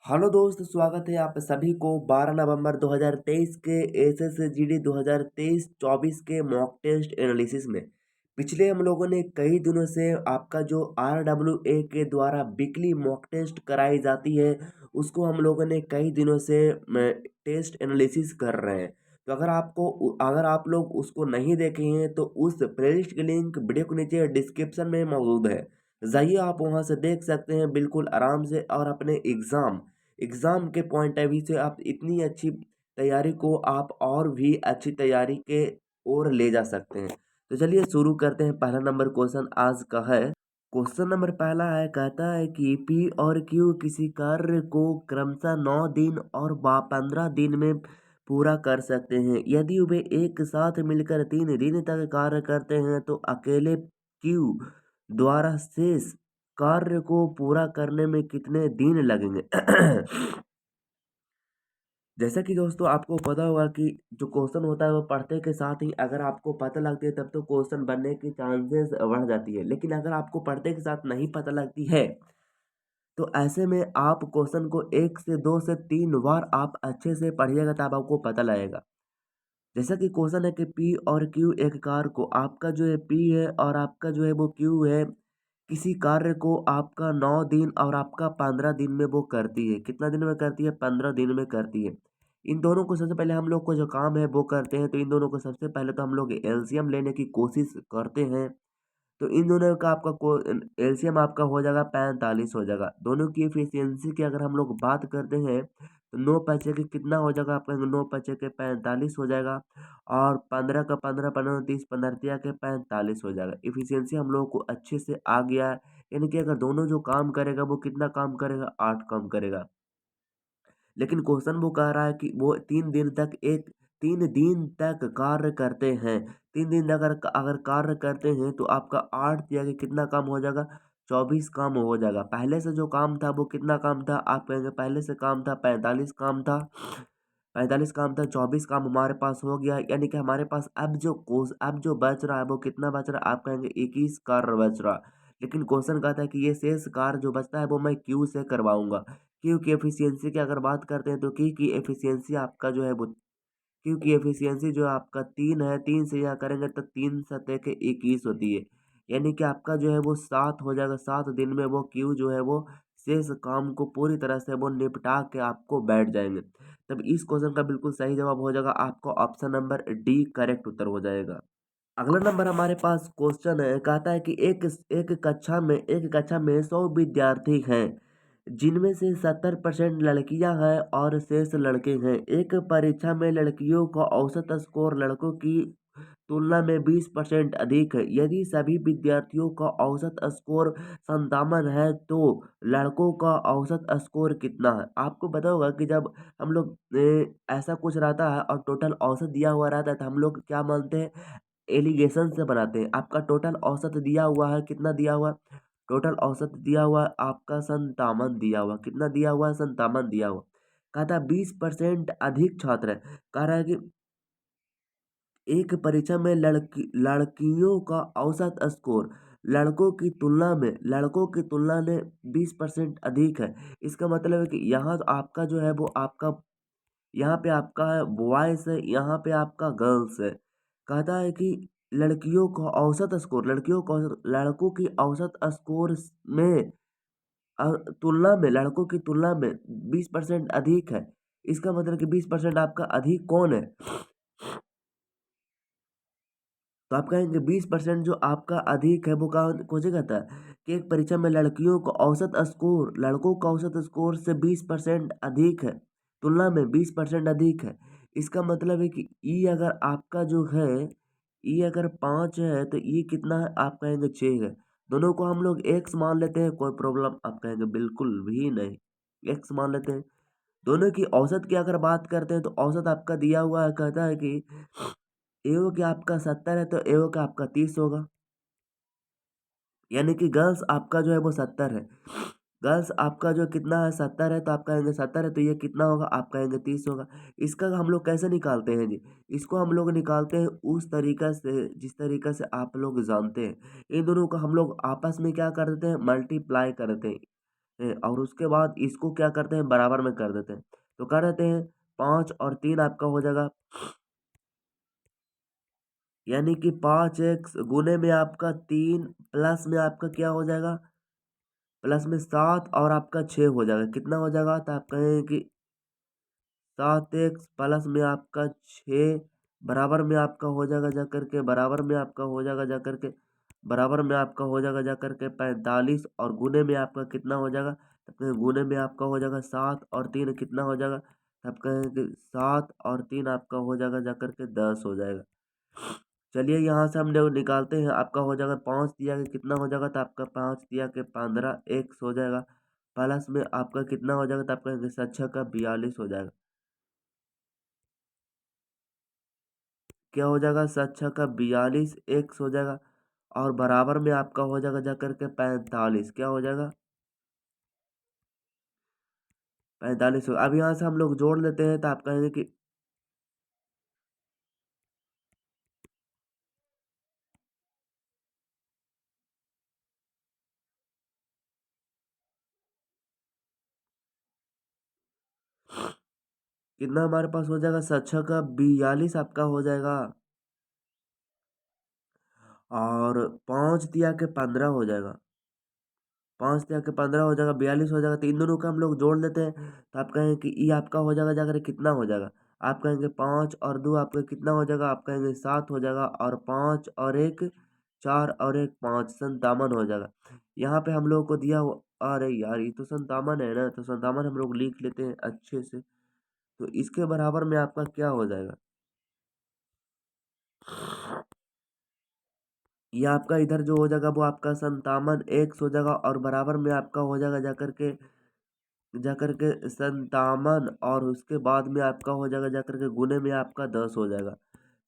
Hello दोस्त, स्वागत है आप सभी को 12 नवंबर 2023 के एसएसजीडी 2023-24 के मॉक टेस्ट एनालिसिस में। पिछले हम लोगों ने कई दिनों से आपका जो आरडब्ल्यूए के द्वारा वीकली मॉक टेस्ट कराई जाती है, उसको हम लोगों ने कई दिनों से टेस्ट एनालिसिस कर रहे हैं। तो अगर आप लोग उसको नहीं देखे हैं तो उस प्लेलिस्ट की लिंक वीडियो के नीचे डिस्क्रिप्शन में मौजूद है। जाइए, आप वहां से देख सकते हैं बिल्कुल आराम से, और अपने एग्ज़ाम के पॉइंट ऑफ व्यू से आप इतनी अच्छी तैयारी को आप और भी अच्छी तैयारी के ओर ले जा सकते हैं। तो चलिए शुरू करते हैं। पहला नंबर क्वेश्चन आज का है। क्वेश्चन नंबर पहला है, कहता है कि पी और क्यू किसी कार्य को क्रमशः 9 दिन और 15 दिन में पूरा कर सकते हैं। यदि वे एक साथ मिलकर 3 दिन तक कार्य करते हैं तो अकेले क्यू द्वारा शेष कार्य को पूरा करने में कितने दिन लगेंगे? जैसा कि दोस्तों आपको पता होगा कि जो क्वेश्चन होता है वो पढ़ते के साथ ही अगर आपको पता लगती है तब तो क्वेश्चन बनने की चांसेस बढ़ जाती है, लेकिन अगर आपको पढ़ते के साथ नहीं पता लगती है तो ऐसे में आप क्वेश्चन को 1 से 2 से 3 बार आप अच्छे से पढ़िएगा, तब आपको पता लगेगा। जैसा कि क्वेश्चन है कि पी और क्यू एक कार को, आपका जो है पी है और आपका जो है वो क्यू है, किसी कार्य को आपका 9 दिन और आपका 15 दिन में वो करती है। कितना दिन में करती है? 15 दिन में करती है। इन दोनों को सबसे पहले हम लोग को जो काम है वो करते हैं, तो इन दोनों को सबसे पहले तो हम लोग एलसीएम लेने की कोशिश करते हैं। तो इन दोनों का आपका को एलसीएम आपका हो जाएगा 45 हो जाएगा। दोनों की एफिशिएंसी की अगर हम लोग बात करते हैं तो 9 5 कितना हो जाएगा आपका? 9 5 45 हो जाएगा। और 15 का 15 15 30 15 के 45 हो जाएगा। एफिशिएंसी हम लोगों को अच्छे से आ गया है। यानी कि अगर दोनों जो काम करेगा वो कितना काम करेगा? 8 काम करेगा। लेकिन क्वेश्चन वो कह रहा है कि वो 3 दिन तक कार्य करते हैं। 3 दिन अगर अगर कार्य करते हैं तो आपका 8 या कि कितना काम हो जाएगा? 24 काम हो जाएगा। पहले से जो काम था वो कितना काम था? आप कहेंगे पहले से काम था 45 काम था। 45 काम था, 24 काम हमारे पास हो गया। यानी कि हमारे पास अब जो बच रहा है वो कितना बच रहा है? आप कहेंगे 21 कार्य बच रहा। लेकिन क्वेश्चन कहता है कि ये शेष कार्य जो बचता है वो मैं क्यू से करवाऊंगा। क्यू की एफिशिएंसी की अगर बात करते हैं तो क्यू की एफिशिएंसी आपका जो है वो, क्यू की एफिशिएंसी जो आपका 3 है, 3 से यहाँ करेंगे तो 3 सतह के 21 होती है। यानी कि आपका जो है वो 7 हो जाएगा। 7 दिन में वो क्यू जो है वो शेष काम को पूरी तरह से वो निपटा के आपको बैठ जाएंगे। तब इस क्वेश्चन का बिल्कुल सही जवाब हो जाएगा आपको ऑप्शन नंबर डी करेक्ट उत्तर हो जाएगा। अगला नंबर हमारे पास क्वेश्चन है, कहता है कि एक कक्षा में 100 विद्यार्थी हैं, जिनमें से 70% लड़कियां हैं और शेष लड़के हैं। एक परीक्षा में लड़कियों का औसत स्कोर लड़कों की तुलना में 20% अधिक है। यदि सभी विद्यार्थियों का औसत स्कोर 57 है तो लड़कों का औसत स्कोर कितना है? आपको पता होगा कि जब हम लोग ऐसा कुछ रहता है और टोटल औसत दिया हुआ रहता है तो हम लोग क्या मानते हैं? एलिगेशन से बनाते हैं। आपका टोटल औसत दिया हुआ है, कितना दिया हुआ है? टोटल औसत दिया हुआ है आपका 57 दिया हुआ। कितना दिया हुआ है? 57 दिया हुआ। कहा था 20% अधिक छात्र है। कह रहा है कि एक परीक्षा में लड़कियों का औसत स्कोर लड़कों की तुलना में 20% अधिक है। इसका मतलब है कि यहाँ तो आपका जो है वो आपका, यहाँ पे आपका बॉयज है, यहाँ पे आपका गर्ल्स है। कहता है कि लड़कों की औसत स्कोर में लड़कों की तुलना में 20% अधिक है। इसका मतलब कि 20% आपका अधिक कौन है? तो आप कहेंगे 20% जो आपका अधिक है वो कौन से कहता है कि एक परीक्षा में लड़कियों का औसत स्कोर लड़कों का औसत स्कोर से 20% अधिक है, तुलना में 20% अधिक है। इसका मतलब है कि ई अगर आपका जो है, ई अगर 5 है तो ई कितना है? आप कहेंगे 6 है। दोनों को हम लोग एक्स मान लेते हैं, कोई प्रॉब्लम? आप कहेंगे बिल्कुल भी नहीं, एक्स मान लेते हैं। दोनों की औसत की अगर बात करते हैं तो औसत आपका दिया हुआ है, कहता है कि एओ का आपका 70 है तो एओ का आपका 30 होगा। यानी कि गर्ल्स आपका जो है वो 70 है। गर्ल्स आपका जो कितना है? 70 है। तो आप कहेंगे 70 है तो ये कितना होगा? आप कहेंगे 30 होगा। इसका हम लोग कैसे निकालते हैं जी? इसको हम लोग निकालते हैं उस तरीका से जिस तरीका से आप लोग जानते हैं। इन दोनों को हम लोग आपस में क्या कर देते हैं? मल्टीप्लाई कर देते हैं। और उसके बाद इसको क्या करते हैं, बराबर में कर देते हैं। तो कर देते हैं, 5 और 3 आपका हो जाएगा, यानी कि 5x गुने में आपका 3 प्लस में आपका क्या हो जाएगा, प्लस में 7 और आपका 6 हो जाएगा। कितना हो जाएगा, तो आप कहें कि 7x प्लस में आपका 6 बराबर में आपका हो जाएगा जा करके, बराबर में आपका हो जाएगा जा करके, बराबर में आपका हो जाएगा जा करके 45, और गुने में आपका कितना हो जाएगा, तब कहें गुने में आपका हो जाएगा 7 और 3 कितना हो जाएगा, तब कहें कि 7 और 3 आपका हो जाएगा जा करके 10 हो जाएगा। चलिए यहाँ से हम लोग निकालते हैं, आपका हो जाएगा 5 दिया के कितना हो जाएगा, तो आपका 5 दिया के 15 एक्स हो जाएगा, प्लस में आपका कितना हो जाएगा, तो आपका 7 का 42 हो जाएगा। क्या हो जाएगा, 7 का 42 एक्स हो जाएगा, और बराबर में आपका हो जाएगा जा करके 45, क्या हो जाएगा, 45 हो। अब यहाँ से हम लोग जोड़ लेते हैं, तो आप कहेंगे कि कितना हमारे पास हो जाएगा, 7 का 42 आपका हो जाएगा, और 5 दिया के 15 हो जाएगा, 5 दिया के 15 हो जाएगा, 42 हो जाएगा। तो इन दोनों का हम लोग जोड़ लेते हैं, तो आप कहेंगे कि ये आपका हो जाएगा जाकर कितना हो जाएगा, आप कहेंगे 5 और 2 आपका कितना हो जाएगा, आप कहेंगे 7 हो जाएगा, और 5 और 1 4 और 1 5 57 हो जाएगा। यहाँ पे हम लोगों को दिया हो, अरे यार ये तो 57 है ना, तो 57 हम लोग लिख लेते हैं अच्छे से। तो इसके बराबर में आपका क्या हो जाएगा, ये आपका इधर जो हो जाएगा वो आपका 57 एक्स हो जाएगा, और बराबर में आपका हो जाएगा जाकर के 57, और उसके बाद में आपका हो जाएगा जाकर के गुने में आपका 10 हो जाएगा।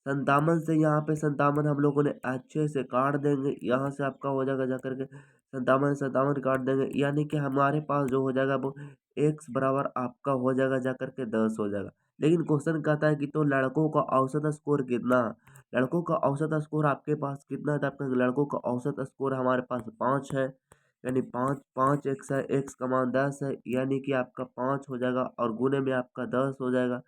57 से यहाँ पे 57 हम लोगों ने अच्छे से काट देंगे, यहाँ से आपका हो जाएगा जाकर के 57 काट देंगे, यानी कि हमारे पास जो हो जाएगा वो एक्स बराबर आपका हो जाएगा जाकर के 10 हो जाएगा। लेकिन क्वेश्चन कहता है कि तो लड़कों का औसत स्कोर कितना है? लड़कों का औसत स्कोर आपके पास कितना है, तो आपका लड़कों का औसत स्कोर हमारे पास 5 है, यानी 5 5 एक्स है, एक्स का मान 10 है, यानी कि आपका 5 हो जाएगा, और गुने में आपका 10 हो जाएगा,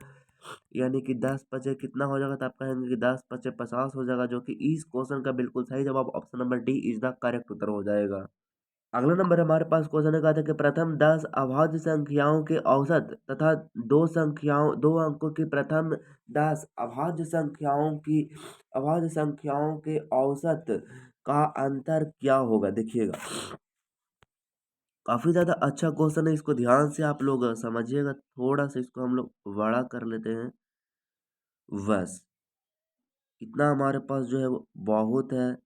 यानी कि 10 पचे कितना हो जाएगा, तो आप कहेंगे कि 10 पचे 50 हो जाएगा, जो कि इस क्वेश्चन का बिल्कुल सही जवाब option number D is the correct उत्तर हो जाएगा। अगला नंबर हमारे पास क्वेश्चन है, कहा था कि प्रथम 10 अभाज्य संख्याओं के औसत तथा दो अंकों की प्रथम 10 अभाज्य संख्याओं के औसत का अंतर क्या होगा। देखिएगा, काफी ज्यादा अच्छा क्वेश्चन है, इसको ध्यान से आप लोग समझिएगा, थोड़ा सा इसको हम लोग बड़ा कर लेते हैं, बस इतना हमारे पास जो है वो बहुत है।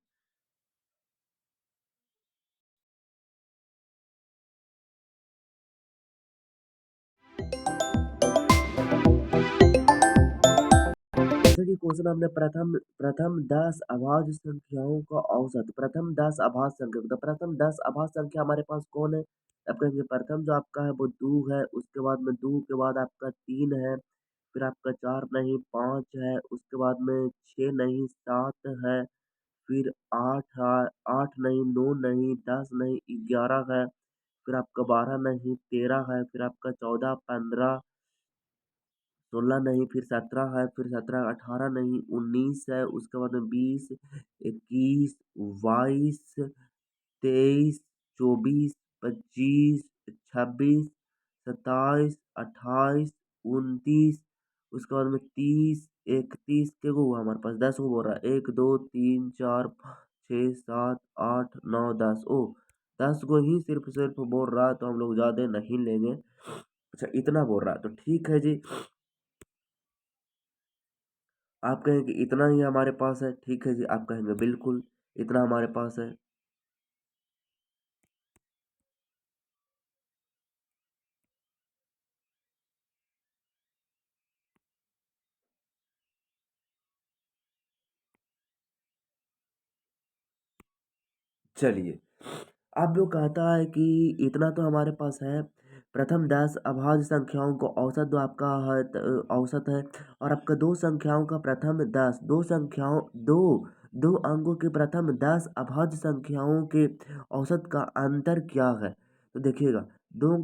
जैसे कि क्वेश्चन हमने प्रथम प्रथम 10 अभाज्य संख्याओं का औसत, प्रथम 10 अभाज्य संख्या, तो प्रथम 10 अभाज्य संख्या हमारे पास कौन है, आप कहेंगे प्रथम जो आपका है वो 2 है, उसके बाद में 2 के बाद आपका 3 है, फिर आपका 4 नहीं 5 है, उसके बाद में 6 नहीं 7 है, फिर 8 है, 8 नहीं 9 नहीं 10 नहीं 11 है, फिर आपका 12 नहीं 13 है, फिर आपका 14 15 16 नहीं, फिर 17 है, फिर 17 18 नहीं 19 है, उसके बाद में 20 21 22 23 24 25 26 27 28 29, उसके बाद में 30 31 के गो हुआ हमारे पास, 10 को बोल रहा है, 1 2 3 4 5 6 7 8 9 10, ओ 10 को ही सिर्फ बोल रहा है, तो हम लोग ज़्यादा नहीं लेंगे। अच्छा इतना बोल रहा है तो ठीक है जी, आप कहें कि इतना ही हमारे पास है, ठीक है जी, आप कहेंगे बिल्कुल इतना हमारे पास है। चलिए, अब जो कहता है कि इतना तो हमारे पास है, प्रथम 10 अभाज्य संख्याओं को औसत जो आपका है औसत है, और आपका दो संख्याओं का प्रथम 10 दो अंकों के प्रथम 10 अभाज्य संख्याओं के औसत का अंतर क्या है। तो देखिएगा, दो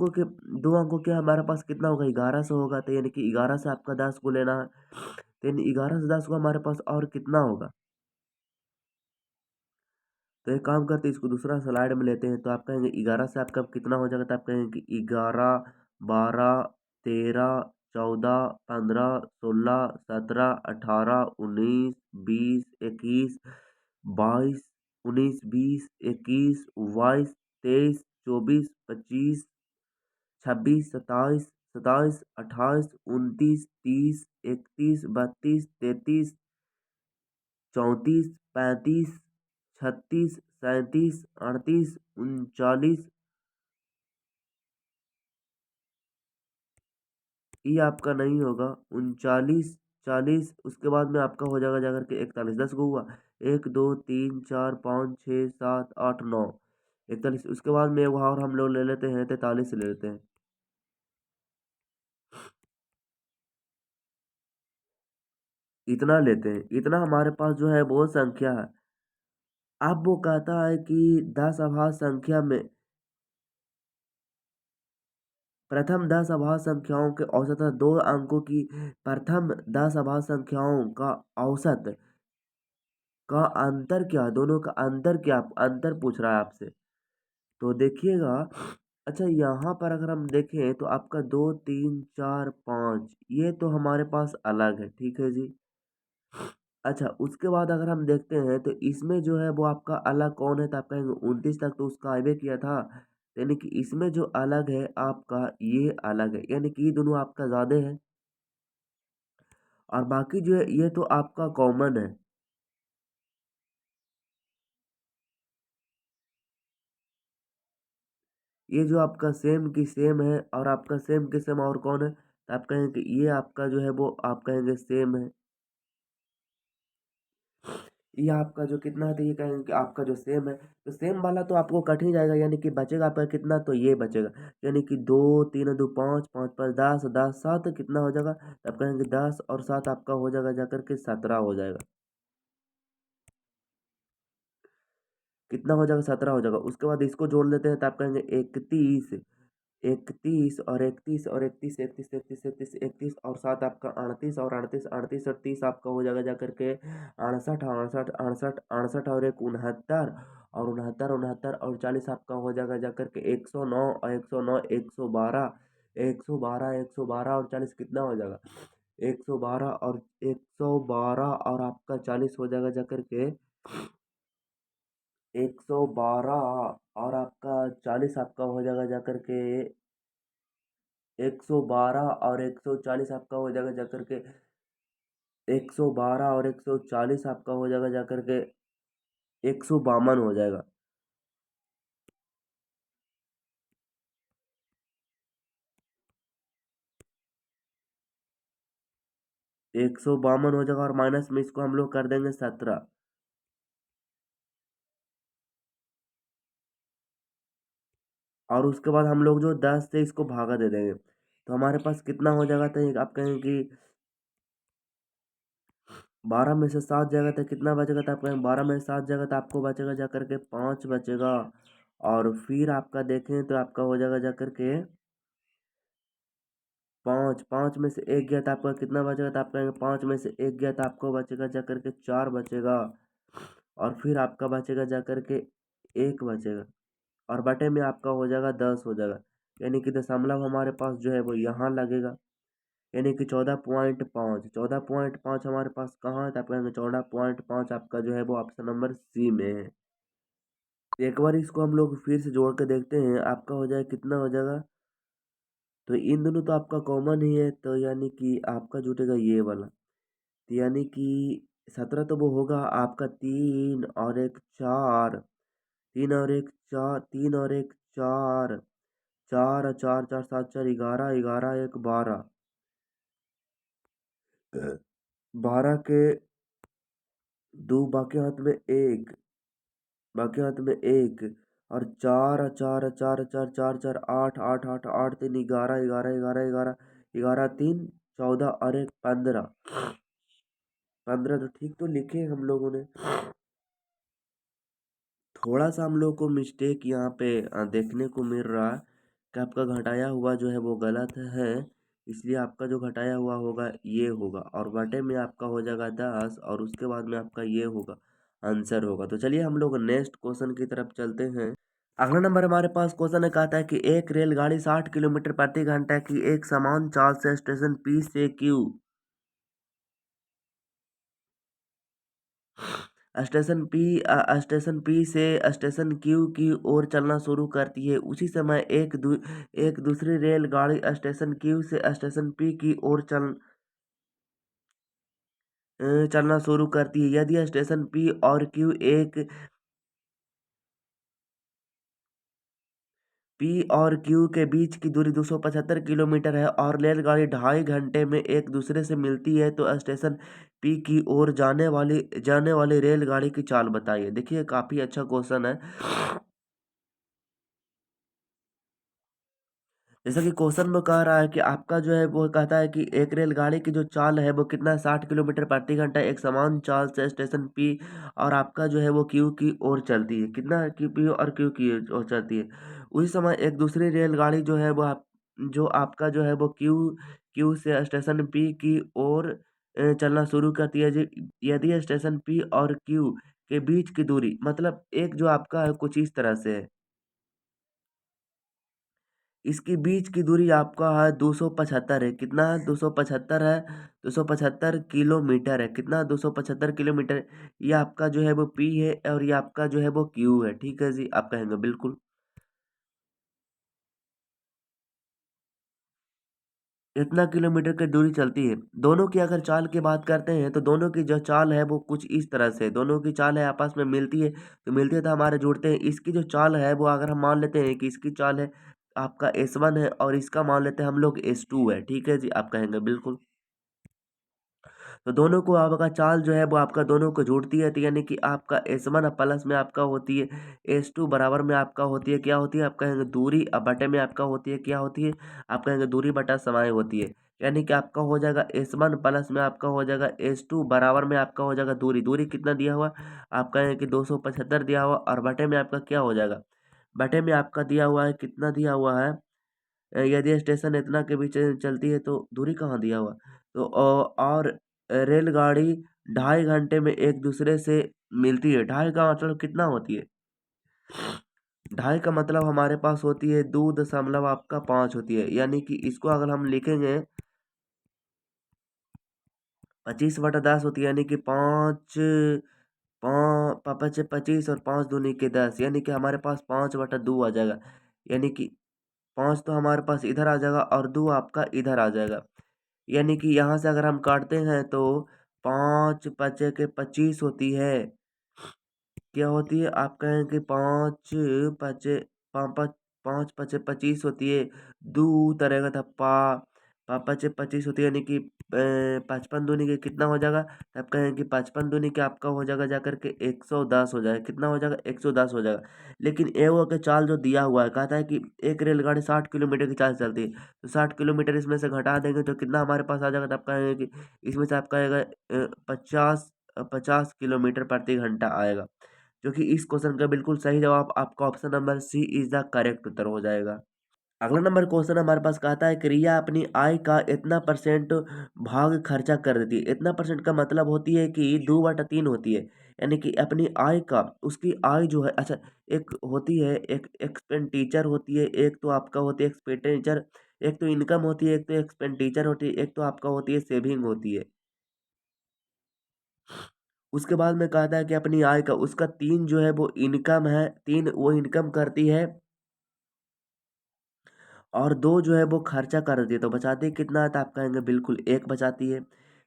अंकों के हमारे पास कितना होगा, 1100 होगा। तो यानी कि 11 से आपका 10 को लेना है। तो यानी 11 से 10 को हमारे पास और कितना होगा। तो एक काम करते हैं, इसको दूसरा स्लाइड में लेते हैं। तो आप कहेंगे 11 से आपका कितना हो जाएगा। तो आप कहेंगे कि 11, 12, 13, 14, 15, 16, 17, 18, 19, 20, 21, 22, 19, 20, 21, 22, 23, 24, 25, 26, 27, 27, 28, 29, 30, 31, 32, 33, 34, 35, 36, 37, 38, 39। ये आपका नहीं होगा। 39, 40, उसके बाद में आपका हो जाएगा जाकर के 41। 10 को हुआ, 1, 2, 3, 4, 5, 6, 7, 8, 9, 41। उसके बाद में वहाँ और हम लोग ले लेते हैं 43 ले लेते हैं। इतना लेते हैं, इतना हमारे पास जो है वो संख्या है। अब वो कहता है कि 10 अभाज्य संख्या में प्रथम 10 अभाज्य संख्याओं के औसत दो अंकों की प्रथम 10 अभाज्य संख्याओं का औसत का अंतर क्या है, दोनों का अंतर क्या, अंतर पूछ रहा है आपसे। तो देखिएगा, अच्छा यहाँ पर अगर हम देखें तो आपका 2, 3, 4, 5 ये तो हमारे पास अलग है, ठीक है जी। अच्छा, उसके बाद अगर हम देखते हैं तो इसमें जो है वो आपका अलग कौन है। तो आप कहेंगे 29 तक तो उसका आगे किया था। यानी कि इसमें जो अलग है आपका ये अलग है, यानी कि ये दोनों आपका ज़्यादा है। और बाकी जो है ये तो आपका कॉमन है। ये जो आपका सेम की सेम है और आपका सेम के सेम और कौन है। तो आप कहेंगे कि ये आपका जो है वो आप कहेंगे सेम है। ये आपका जो कितना है तो ये कहेंगे कि आपका जो सेम है। तो सेम वाला तो आपको कट ही जाएगा, यानी कि बचेगा आपका कितना, तो ये बचेगा। यानी कि 2, 3, 2, 5, 5, 5, 10, 10, 7 कितना हो जाएगा। तो आप कहेंगे 10 और 7 आपका हो जाएगा जाकर के 17 हो जाएगा। कितना हो जाएगा, 17 हो जाएगा। उसके बाद इसको जोड़ लेते हैं तो आप कहेंगे 31, 31 और 31 और 31, 31, 31, 31, 31 और 7 आपका 38 और 38, 38 और 30 आपका हो जाएगा जाकर के 68, 68, 68, 68 और 1, 69 और 69, 69 और 40 आपका हो जाएगा जाकर के 109 और 109, 112, 112, 112 और 40 कितना हो जाएगा, 112 और आपका 40 हो जाएगा जाकर के 112 और आपका 40 आपका हो जाएगा जाकर के 112 और 140 आपका हो जाएगा जाकर के 112 और 140 आपका हो जाएगा जाकर के 152 हो जाएगा। 152 हो जाएगा और माइनस में इसको हम लोग कर देंगे 17। और उसके बाद हम लोग जो 10 से इसको भागा दे देंगे तो हमारे पास कितना हो जाएगा। तो आप कहेंगे कि 12 में से 7 जाएगा तो कितना बचेगा। तो आप कहेंगे 12 में से 7 जाएगा तो आपको बचेगा जाकर के 5 बचेगा। और फिर आपका देखें तो आपका हो जाएगा जाकर के 5, 5 में से एक गया तो आपका कितना बचेगा। तो आप कहेंगे 5 में से एक गया तो आपको बचेगा जाकर के 4 बचेगा। और फिर आपका बचेगा जाकर के 1 बचेगा। और बटे में आपका हो जाएगा 10 हो जाएगा। यानी कि दशमलव हमारे पास जो है वो यहाँ लगेगा। यानी कि 14.5, 14.5 हमारे पास कहाँ है। तो आप कहेंगे 14.5 आपका जो है वो ऑप्शन नंबर सी में है। एक बार इसको हम लोग फिर से जोड़ के देखते हैं, आपका हो जाएगा कितना हो जाएगा। तो इन दोनों तो आपका कॉमन ही है, तो यानी कि आपका जुटेगा ये वाला। तो यानी कि 17 तो वो होगा आपका 3 और 1 4, 3 और 1 4, 3 और 1 4, 4 और 4, 4, 7, 4, 11, 11, 1 12, 12 के दो बाकी हाथ में एक, बाकी हाथ में एक। और 4, 4, 4, 4, 4, 4, 8, 8, 8, 8, 3, 11, 11, 11, 11, 11, 3, 14 और 1 15, 15 तो ठीक तो लिखे हम लोगों ने। थोड़ा सा हम लोग को मिस्टेक यहाँ पे देखने को मिल रहा है। कि आपका घटाया हुआ जो है वो गलत है, इसलिए आपका जो घटाया हुआ होगा ये होगा और बटे में आपका हो जाएगा 10 और उसके बाद में आपका ये होगा, आंसर होगा। तो चलिए हम लोग नेक्स्ट क्वेश्चन की तरफ चलते हैं। अगला नंबर हमारे पास क्वेश्चन है, कहता है कि एक रेलगाड़ी 60 किलोमीटर प्रति घंटा की एक समान चाल से स्टेशन पी से क्यू स्टेशन पी से स्टेशन क्यू की ओर चलना शुरू करती है। उसी समय एक दूसरी रेलगाड़ी स्टेशन क्यू से स्टेशन पी की ओर चलना शुरू करती है। यदि स्टेशन पी और क्यू के बीच की दूरी 275 किलोमीटर है और रेलगाड़ी 2.5 घंटे में एक दूसरे से मिलती है, तो स्टेशन पी की ओर जाने वाली रेलगाड़ी की चाल बताइए। देखिए काफ़ी अच्छा क्वेश्चन है। जैसा कि क्वेश्चन में कह रहा है कि आपका जो है वो कहता है कि एक रेलगाड़ी की जो चाल है वो कितना 60 किलोमीटर प्रति घंटा एक समान चाल से स्टेशन पी और आपका जो है वो क्यू की ओर चलती है। कितना क्यू पी और क्यू की ओर चलती है। उसी समय एक दूसरी रेलगाड़ी जो है वो जो आपका जो है वो क्यू क्यू से स्टेशन पी की ओर चलना शुरू करती है। यदि स्टेशन पी और क्यू के बीच की दूरी मतलब एक जो आपका है कुछ इस तरह से है। इसके बीच की दूरी आपका है 275 है। कितना है? 275 है। 275 किलोमीटर है। कितना? 275 किलोमीटर। ये आपका जो है वो पी है और ये आपका जो है वो क्यू है। ठीक है जी, आप कहेंगे बिल्कुल। इतना किलोमीटर की दूरी चलती है। दोनों की अगर चाल की बात करते हैं तो दोनों की जो चाल है वो कुछ इस तरह से, दोनों की चाल है आपस में मिलती है तो हमारे जुड़ते हैं। इसकी जो चाल है वो अगर हम मान लेते हैं कि इसकी चाल है आपका S1 है और इसका मान लेते हैं हम लोग S2 है। ठीक है जी, आप कहेंगे बिल्कुल। तो दोनों को आपका चाल जो है वो आपका दोनों को जोड़ती है, तो यानी कि आपका S1 प्लस में आपका होती है S2 बराबर में आपका होती है क्या होती है, आप कहेंगे दूरी, अब बटे में आपका होती है क्या होती है, आप कहेंगे दूरी बटा समय होती है। यानी कि आपका हो जाएगा S1 प्लस में आपका हो जाएगा S2 बराबर में आपका हो जाएगा दूरी। दूरी कितना दिया हुआ, आप कहेंगे कि 275 दिया हुआ और बटे में आपका क्या हो जाएगा, बटे में आपका दिया हुआ है कितना दिया हुआ है, यदि स्टेशन इतना के बीच चलती है तो दूरी कहाँ दिया हुआ। तो और रेलगाड़ी 2.5 घंटे में एक दूसरे से मिलती है। ढाई का मतलब कितना होती है, ढाई का मतलब हमारे पास होती है 2.5 होती है। यानी कि इसको अगर हम लिखेंगे 25/10 होती है, यानी कि पाँच पाँच 25 और 5 दूनी के 10, यानी कि हमारे पास 5/2 आ जाएगा। यानी कि 5 तो हमारे पास इधर आ जाएगा और 2 आपका इधर आ जाएगा। यानी कि यहाँ से अगर हम काटते हैं तो 5 × 5 = 25 होती है। क्या होती है, आप कहें कि 5 × 5 पाँच 5 × 5 = 25 होती है। दो तरह का थप्पा 5 × 5 = 25 होती है, यानी कि 55 दूनी के कितना हो जाएगा, तब कहें कि 55 दूनी के आपका हो जाएगा जाकर के 110 हो जाएगा। कितना हो जाएगा, 110 हो जाएगा। लेकिन ए वो के चाल जो दिया हुआ है, कहता है कि एक रेलगाड़ी 60 किलोमीटर की चाल चलती है, तो 60 किलोमीटर इसमें से घटा देंगे तो कितना हमारे पास आ जाएगा, तब कहेंगे कि इसमें से आपका आएगा 50 किलोमीटर प्रति घंटा आएगा। जो कि इस क्वेश्चन का बिल्कुल सही जवाब आपका option number C is the correct उत्तर हो जाएगा। अगला नंबर क्वेश्चन हमारे पास कहता है कि रिया अपनी आय का इतना परसेंट भाग खर्चा कर देती है। इतना परसेंट का मतलब होती है कि 2/3 होती है। यानी कि अपनी आय का, उसकी आय जो है, अच्छा, एक होती है एक एक्सपेंडिचर होती है, एक तो आपका होती है एक्सपेंडिचर, एक तो इनकम होती है, एक तो एक्सपेंडिचर होती है, एक तो आपका होती है सेविंग होती है। उसके बाद में कहता है कि अपनी आय का उसका 3 जो है वो इनकम है, 3 वो इनकम करती है और 2 जो है वो खर्चा कर देती है। तो बचाती कितना है, तो आप कहेंगे बिल्कुल 1 बचाती है।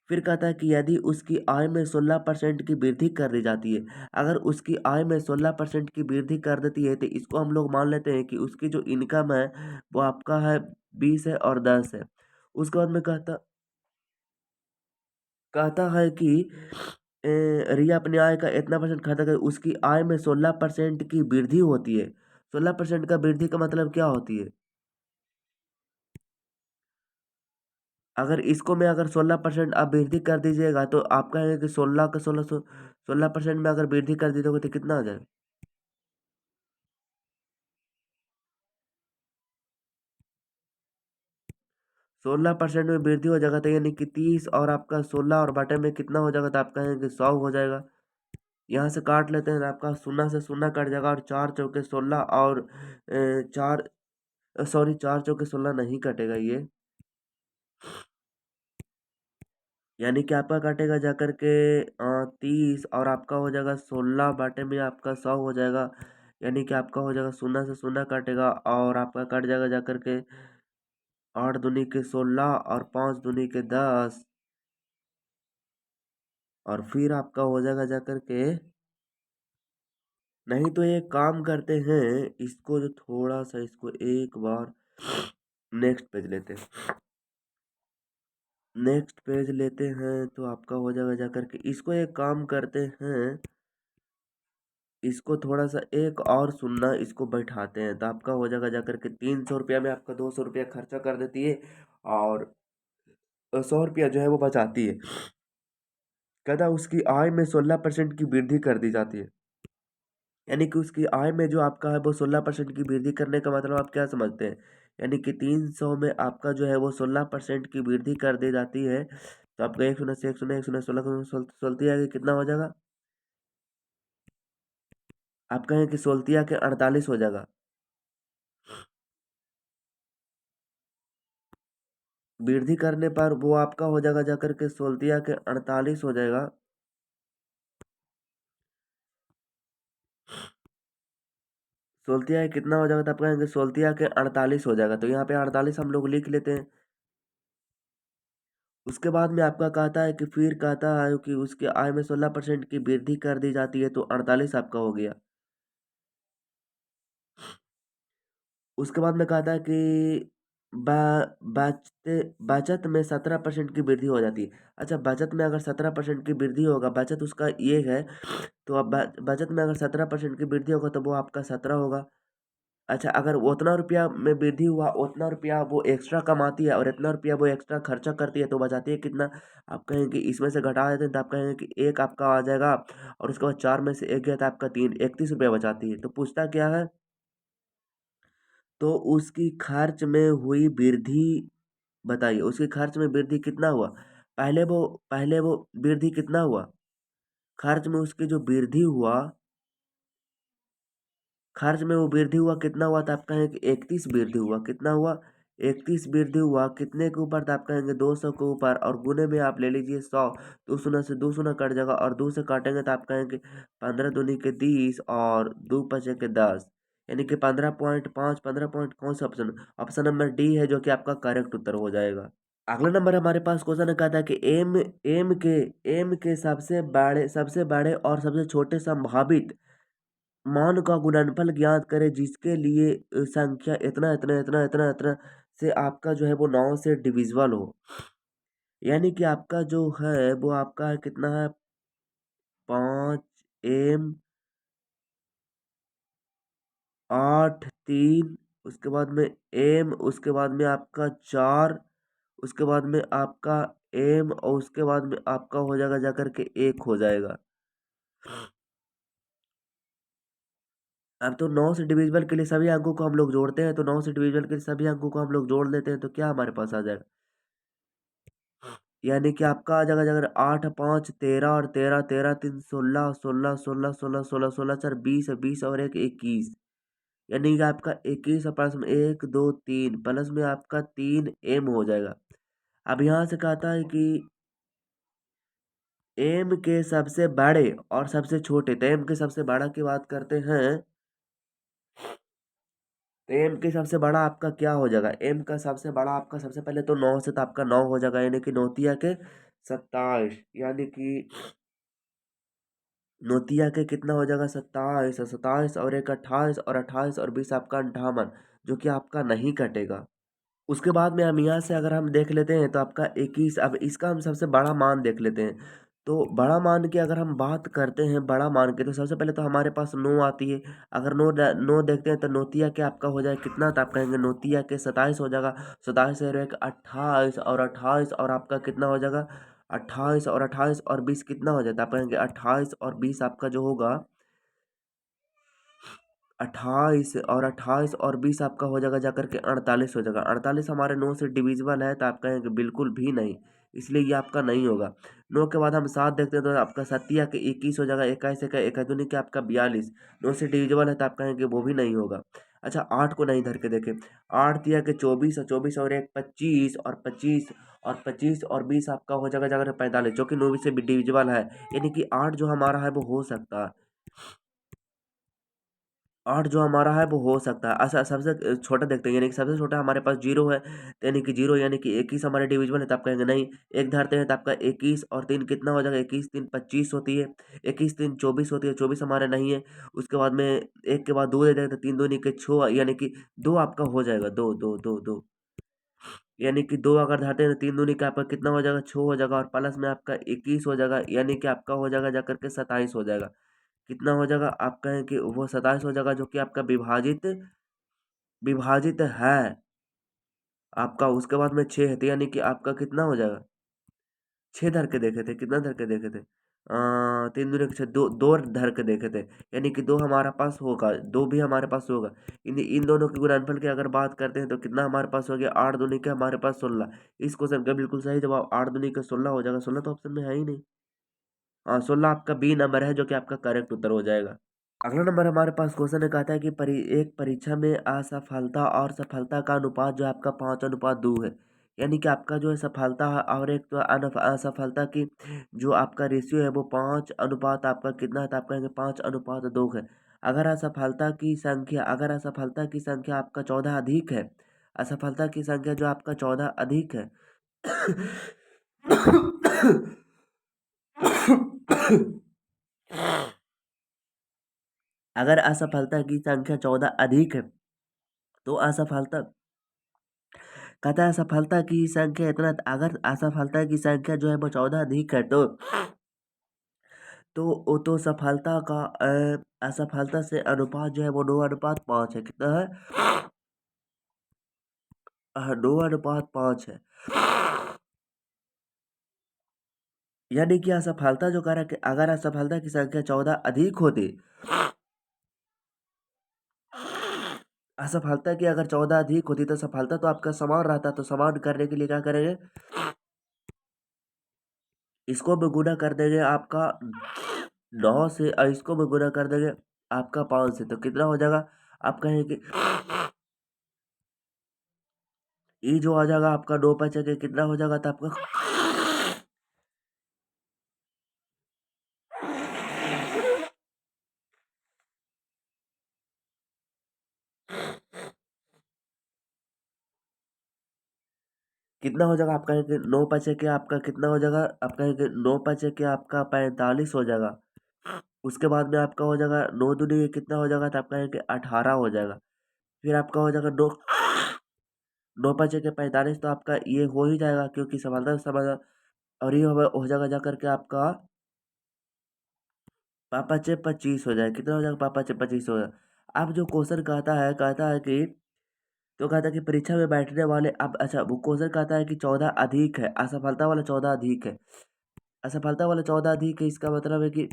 फिर कहता है कि यदि उसकी आय में 16% की वृद्धि कर दी जाती है, अगर उसकी आय में 16% की वृद्धि कर देती है तो इसको हम लोग मान लेते हैं कि उसकी जो इनकम है वो आपका है 20 है और 10 है। उसके बाद में कहता कहता है कि रिया अपनी आय का इतना परसेंट खाता है, उसकी आय में 16% की वृद्धि होती है। 16% का वृद्धि का मतलब क्या होती है, अगर इसको मैं अगर 16% आप वृद्धि कर दीजिएगा तो आप कहेंगे कि 16 का 16% में अगर वृद्धि कर दीजिएगा तो कितना आ जाएगा। 16% में वृद्धि हो जाएगा, तो यानी कि 30 और आपका 16 और बटे में कितना हो जाएगा, तो आप कहेंगे 100 हो जाएगा। यहाँ से काट लेते हैं तो आपका शून्य से शून्य कट जाएगा और 4 चौके 16 और चार सॉरी 4 चौके 16 नहीं कटेगा ये, यानी कि आपका कटेगा जाकर के 30 और आपका हो जाएगा 16 बाटे में आपका 100 हो जाएगा, यानी कि आपका हो जाएगा शून्य से शून्य कटेगा और आपका कट जाएगा जाकर के 8 दूनी के 16 और 5 दूनी के 10 और फिर आपका हो जाएगा जाकर के, नहीं तो एक काम करते हैं, इसको जो थोड़ा सा इसको एक बार नेक्स्ट पेज लेते हैं, नेक्स्ट पेज लेते हैं तो आपका हो जाएगा जाकर के, इसको एक काम करते हैं, इसको थोड़ा सा एक और सुनना, इसको बैठाते हैं तो आपका हो जाएगा जाकर के 300 रुपया में आपका 200 रुपया खर्चा कर देती है और 100 रुपया जो है वो बचाती है। कहता उसकी आय में 16% की वृद्धि कर दी जाती है, यानी कि उसकी आय में जो आपका है वो 16% की वृद्धि करने का मतलब आप क्या समझते हैं, यानी कि 300 में आपका जो है वो 16% की वृद्धि कर दी जाती है, तो आपका एक शून्य से एक शून्य 16 सोलतिया के कितना हो जाएगा, आप कहें कि सोलतिया के 48 हो जाएगा, वृद्धि करने पर वो आपका हो जाएगा जाकर के सोलतिया के 48 हो जाएगा। सोलतिया के कितना हो जाएगा, तो आप कहेंगे सोलतिया के 48 हो जाएगा, तो यहाँ पे 48 हम लोग लिख लेते हैं। उसके बाद में आपका कहता है कि फिर कहता है कि उसके आय में 16% की वृद्धि कर दी जाती है, तो 48 आपका हो गया। उसके बाद में कहता है कि बचत में 17% की वृद्धि हो जाती है। अच्छा, बचत में अगर 17% की वृद्धि होगा, बचत उसका ये है, तो अब बचत में अगर 17% की वृद्धि होगा तो वो आपका 17 होगा। अच्छा, अगर उतना रुपया में वृद्धि हुआ, उतना रुपया वो एक्स्ट्रा कमाती है और इतना रुपया वो एक्स्ट्रा खर्चा करती है, तो बचाती है कितना, आप कहेंगे इसमें से घटा देते हैं तो आप कहेंगे कि एक आपका आ जाएगा और उसके बाद 4 में से एक गया तो आपका 3, 31 रुपया बचाती है। तो पूछता क्या है, तो उसकी खर्च में हुई वृद्धि बताइए, उसके खर्च में वृद्धि कितना हुआ, पहले वो वृद्धि कितना हुआ, खर्च में उसकी जो वृद्धि हुआ, खर्च में वो वृद्धि हुआ कितना हुआ, तो आप कहेंगे 31 वृद्धि हुआ, कितना हुआ, 31 वृद्धि हुआ, कितने के ऊपर, तो आप कहेंगे 200 के ऊपर और गुने में आप ले लीजिए 100, तो शून्य से दो शून्य कट जाएगा और 2 से काटेंगे तो आप कहेंगे 15 दूनी के 20 और 2 बचे के 10, यानी कि 15.5, 15 पॉइंट, कौन सा ऑप्शन, ऑप्शन नंबर डी है जो कि आपका करेक्ट उत्तर हो जाएगा। अगला नंबर हमारे पास क्वेश्चन है, कहता है कि एम के सबसे बड़े और सबसे छोटे संभावित मान का गुणनफल ज्ञात करें जिसके लिए संख्या इतना इतना इतना इतना इतना से आपका जो है वो 9 से डिविजिबल हो, यानी कि आपका जो है वो आपका कितना है, 5 8 3, उसके बाद में उसके बाद में आपका 4, उसके बाद में आपका और उसके बाद में आपका हो जाएगा जाकर के 1 हो जाएगा। अब तो 9 से डिविजिबल के लिए सभी अंकों को हम लोग जोड़ते हैं, तो 9 से डिविजिबल के लिए सभी अंकों को हम लोग जोड़ लेते हैं, तो क्या हमारे पास आ जाएगा, यानी कि आपका आ जाएगा जाकर 8 5 13 और 13 13 3 16 16 16 16 16 16 4 20 20 और 1 21, यानी कि आपका 21 और प्लस में 1 2 3 प्लस में आपका 3 हो जाएगा। अब यहाँ से कहता है कि एम के सबसे बड़े और सबसे छोटे, तो एम के सबसे बड़ा की बात करते हैं, तो एम के सबसे बड़ा आपका क्या हो जाएगा, एम का सबसे बड़ा आपका सबसे पहले तो 9 से, तो आपका 9 हो जाएगा, यानी कि नौतिया के 27, यानी कि नौतिया के कितना हो जाएगा 27, और 27 और 1 28 और 28 और 20 आपका 58, जो कि आपका नहीं कटेगा। उसके बाद में हम यहाँ से अगर हम देख लेते हैं तो आपका 21, अब इसका हम सबसे बड़ा मान देख लेते हैं, तो बड़ा मान की अगर हम बात करते हैं, बड़ा मान के तो सबसे पहले तो हमारे पास 9 आती है, अगर 9 देखते हैं तो नोतिया के आपका हो जाए कितना, तो आप कहेंगे नोतिया के 27 हो जाएगा, 27 और 1 28 और 28 और आपका कितना हो जाएगा, 28 और 20 कितना हो जाता है, आप कहेंगे 28 और 20 आपका जो होगा 28 और 28 और 20 आपका हो जाएगा जाकर के 48 हो जाएगा। 48 हमारे 9 से डिविजिबल है, तो आप कहेंगे बिल्कुल भी नहीं, इसलिए ये आपका नहीं होगा। 9 के बाद हम 7 देखते हैं तो आपका 7 या के 21 हो जाएगा। 21 एक दूनी के आपका 42, 9 से डिविजिबल है तो आप कहेंगे वो भी नहीं होगा। अच्छा 8 को नहीं धर के देखें, 8 तिया के 24 और 24 और एक 25 और 25 और 25 और 20 आपका हो जाएगा जाकर 45, जो कि 9 से भी डिविजिबल है, यानी कि 8 जो हमारा है वो हो सकता है। 8 जो हमारा है वो हो सकता है। अच्छा सबसे छोटा देखते हैं, यानी कि सबसे छोटा हमारे पास 0 है, तो यानी कि 0 यानी कि 21 हमारे डिविजिबल है, तो आप कहेंगे नहीं। 1 धरते हैं तो आपका 21 और 3 कितना हो जाएगा, 21 3 25 होती है, 21 3 24 होती है, 24 हमारे नहीं है। उसके बाद में 1 के बाद 2 दे देंगे तो 3 दूनी के 6, यानी कि 2 आपका हो जाएगा, 2 2 2 2, यानी कि 2 अगर धरते हैं तो 3 दूनी का आपका कितना हो जाएगा, 6 हो जाएगा, और प्लस में आपका 21 हो जाएगा, यानी कि आपका हो जाएगा जाकर के 27 हो जाएगा। कितना हो जाएगा, आप कहें कि वो 27 हो जाएगा, जो कि आपका विभाजित विभाजित है आपका। उसके बाद में 6 है, तो यानी कि आपका कितना हो जाएगा, 6 धर के देखे थे, कितना धर के देखे थे, 3 दूनी के 6, 2 2 धर के देखे थे, यानी कि 2 हमारे पास होगा, 2 भी हमारे पास होगा। इन दोनों के गुणनफल की अगर बात करते हैं तो कितना हमारे पास हो गया, 8 दूनी के हमारे पास 16। इस क्वेश्चन का बिल्कुल सही जवाब 8 दूनी के 16 हो जाएगा। 16 तो ऑप्शन में है ही नहीं। हाँ 16 आपका बी नंबर है, जो कि आपका करेक्ट उत्तर हो जाएगा। अगला नंबर हमारे पास क्वेश्चन है, कहता है कि एक परीक्षा में असफलता और सफलता का अनुपात जो है आपका 5:2 है, यानी कि आपका जो है सफलता है और एक तो असफलता की जो आपका रेशियो है वो 5 अनुपात आपका कितना है, तो आप कहेंगे 5:2 है। अगर असफलता की संख्या आपका 14 अधिक है, असफलता की संख्या जो आपका 14 अधिक है अगर असफलता की संख्या 14 अधिक है, तो असफलता कहता है असफलता की संख्या इतना, अगर असफलता की संख्या जो है वो 14 अधिक है, तो सफलता का असफलता से अनुपात जो है वो 9:5 है। कितना है, 9:5 है। यानी कि असफलता जो कह रहा है कि अगर असफलता की संख्या 14 अधिक होती, असफलता की अगर 14 अधिक होती तो सफलता तो आपका समान रहता, तो समान करने के लिए क्या करेंगे, इसको भी गुना कर देंगे आपका 9 से, और इसको भी गुना कर देंगे आपका 5 से, तो कितना हो जाएगा, आप कहेंगे ये जो आ जाएगा आपका 9 5 के कितना हो जाएगा, तो आपका कितना हो जाएगा, आप कहेंगे 9 5 के आपका कितना हो जाएगा, आप कहेंगे 9 5 के आपका 45 हो जाएगा। उसके बाद में आपका हो जाएगा 9 दूनी के कितना हो जाएगा, तो आप कहेंगे 18 हो जाएगा। फिर आपका हो जाएगा 9 9 5 के 45, तो आपका ये हो ही जाएगा क्योंकि समाधान समाधान, और ये हो जाएगा जा करके आपका 5 5 25 हो जाएगा। कितना हो जाएगा, 5 5 25 हो जाएगा। अब जो क्वेश्चन कहता है कि, तो कहता है कि परीक्षा में बैठने वाले, अब अच्छा वो क्वेश्चन कहता है कि 14 अधिक है, असफलता वाला 14 अधिक है, असफलता वाला 14 अधिक है, इसका मतलब है कि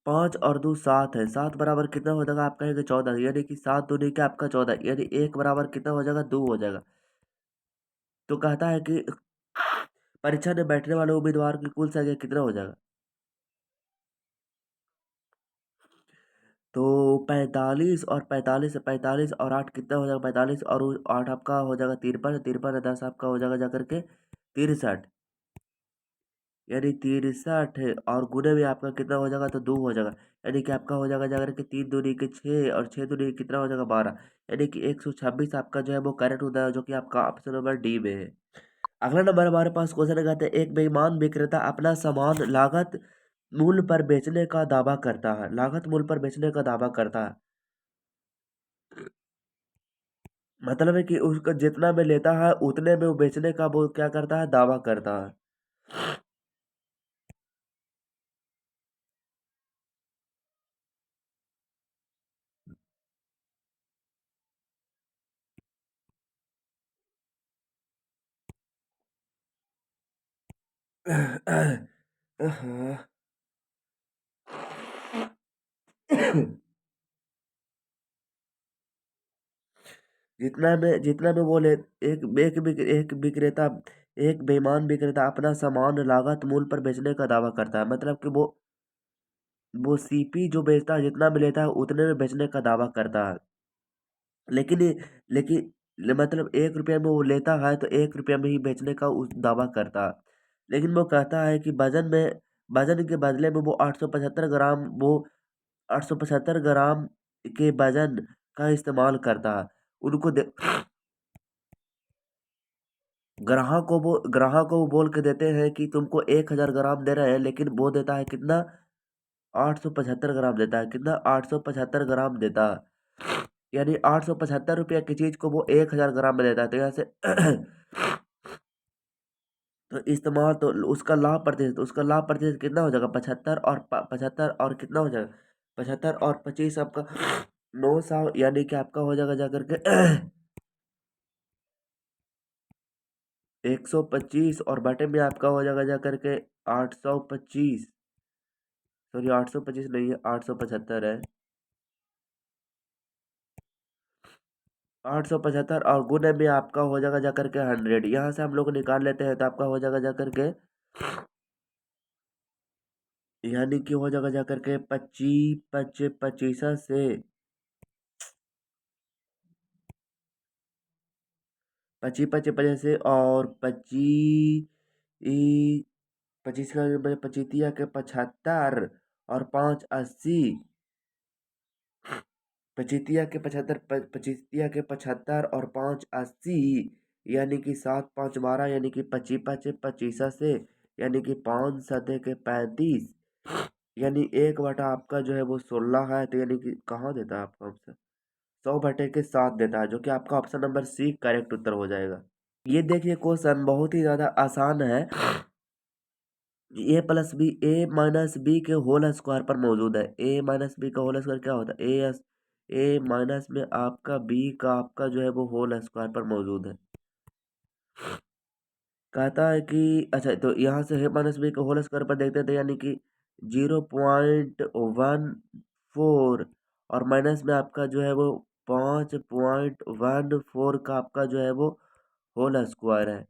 5 और 2 7 है, 7 बराबर कितना हो जाएगा, आप कहेंगे 14, यानी कि 7 दूनी का आपका 14, यानी 1 बराबर कितना हो जाएगा, 2 हो जाएगा। तो कहता है कि परीक्षा में बैठने वाले उम्मीदवार की कुल संख्या कितना हो जाएगा, तो 45 और 8 कितना हो जाएगा, 45 और 8 आपका हो जाएगा 53, 53 10 आपका हो जाएगा जाकर के 63, यानी 63 है, और गुणे में आपका कितना हो जाएगा, तो 2 हो जाएगा, यानी कि आपका हो जाएगा जाकर के 3 दूनी के 6 और 6 दूनी के कितना हो जाएगा 12, यानी कि 126 आपका जो है वो करेक्ट होता है, जो कि आपका ऑप्शन नंबर डी में है। अगला नंबर हमारे पास क्वेश्चन कहते हैं, एक बेईमान विक्रेता अपना सामान लागत मूल्य पर बेचने का दावा करता है, लागत मूल्य पर बेचने का दावा करता है, मतलब है कि उसका जितना में लेता है उतने में वो बेचने का वो क्या करता है, दावा करता है। जितना में वो ले एक विक्रेता एक बेईमान विक्रेता अपना सामान लागत मूल्य पर बेचने का दावा करता है, मतलब कि वो सीपी जो बेचता है जितना में लेता है उतने में बेचने का दावा करता है। लेकिन लेकिन मतलब 1 रुपया में वो लेता है तो 1 रुपया में ही बेचने का उस दावा करता है। लेकिन वो कहता है कि वजन के बदले में वो 875 ग्राम के वजन का इस्तेमाल करता है। उनको दे ग्राहक को वो बोल के देते हैं कि तुमको 1000 ग्राम दे रहे हैं, लेकिन वो देता है कितना? 875 ग्राम देता है। कितना? 875 ग्राम देता है। यानी 875 रुपया की चीज को वो 1000 ग्राम में देता है। तो यहाँ से तो इस्तेमाल तो उसका लाभ प्रतिशत कितना हो जाएगा? 75 और कितना हो जाएगा? 75 और 25 आपका 900, यानी कि आपका हो जाएगा जाकर के 125, और बटे में आपका हो जाएगा जाकर के 825। सॉरी, 825 नहीं है, 875 है। 875 और गुने में आपका हो जाएगा जाकर के 100। यहाँ से हम लोग निकाल लेते हैं तो आपका हो जाएगा जाकर के, यानी कि हो जाएगा जाकर के 25 से 25 से और 25 का 25 के 75 और 5 80। पचहत्तर और 5 80, यानी कि 7 5 12, यानी कि 25 से, यानी कि 5 7 के 35, यानी 1 बटा आपका जो है वो 16 है। तो यानी कि कहाँ देता है आपका ऑप्शन? 100/7 देता है, जो कि आपका ऑप्शन नंबर सी करेक्ट उत्तर हो जाएगा। ये देखिए क्वेश्चन बहुत ही ज़्यादा आसान है। ए माइनस बी के होल स्क्वायर पर मौजूद है। ए माइनस बी का होल स्क्वायर क्या होता है? ए माइनस में आपका बी का आपका जो है वो होल स्क्वायर पर मौजूद है। कहता है कि अच्छा, तो यहाँ से ए माइनस बी का होल स्क्वायर पर देखते थे, यानी कि 0.14, और माइनस में आपका जो है वो 5.14 का आपका जो है वो होल स्क्वायर है।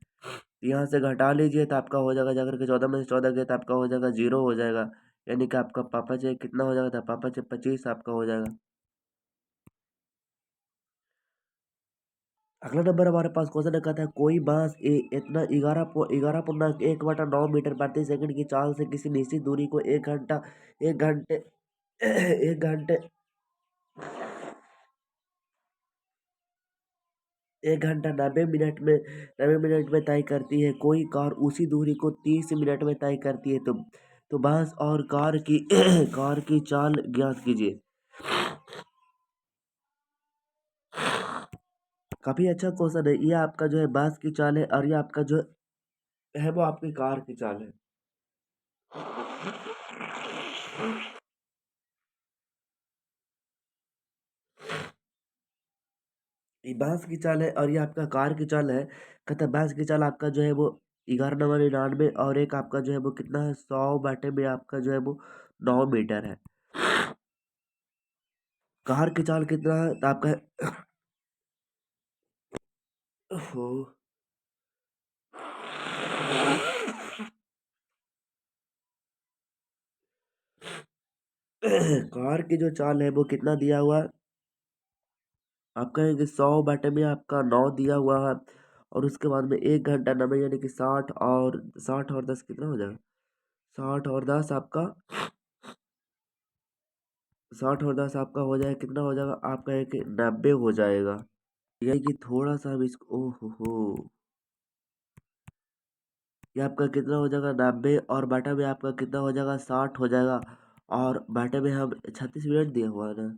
यहाँ से घटा लीजिए तो आपका हो जाएगा जाकर के 14 में से 14 गया तो आपका हो जाएगा 0 हो जाएगा। यानी कि आपका पापा से कितना हो जाएगा था? पापा से 25 आपका हो जाएगा। अगला नंबर हमारे पास क्वेश्चन कहता है, कोई बांस इतना 11.1/9 मीटर प्रति सेकंड की चाल से किसी निश्चित दूरी को एक घंटे एक घंटे 1 घंटा 90 मिनट में तय करती है। कोई कार उसी दूरी को 30 मिनट में तय करती है, तो बांस और कार की कार की चाल ज्ञात कीजिए। काफी अच्छा क्वेश्चन है। ये आपका जो है बांस की चाल है, और ये आपका जो है वो आपकी कार की चाल है। ये बांस की चाल है और ये आपका कार की चाल है। कहता है बांस की चाल आपका जो है वो 11 नंबर 99, और एक आपका जो है वो कितना है? 100 में आपका जो है वो 9 मीटर है। कार की चाल कितना है? तो आपका हो कार की जो चाल है वो कितना दिया हुआ है? आप कहेंगे 100 में आपका 9 दिया हुआ है, और उसके बाद में 1 घंटा 90, यानी कि 60 और 10 कितना हो जाएगा? 60 और 10 आपका 60 और 10 आपका हो जाएगा कितना हो जाएगा? आपका एक 90 हो जाएगा। यानी कि थोड़ा सा हम इसको हो ये आपका कितना हो जाएगा? 90, और बाटा में आपका कितना हो जाएगा? 60 हो जाएगा। और बाटे में हम 36 मिनट दिया हुआ है ना।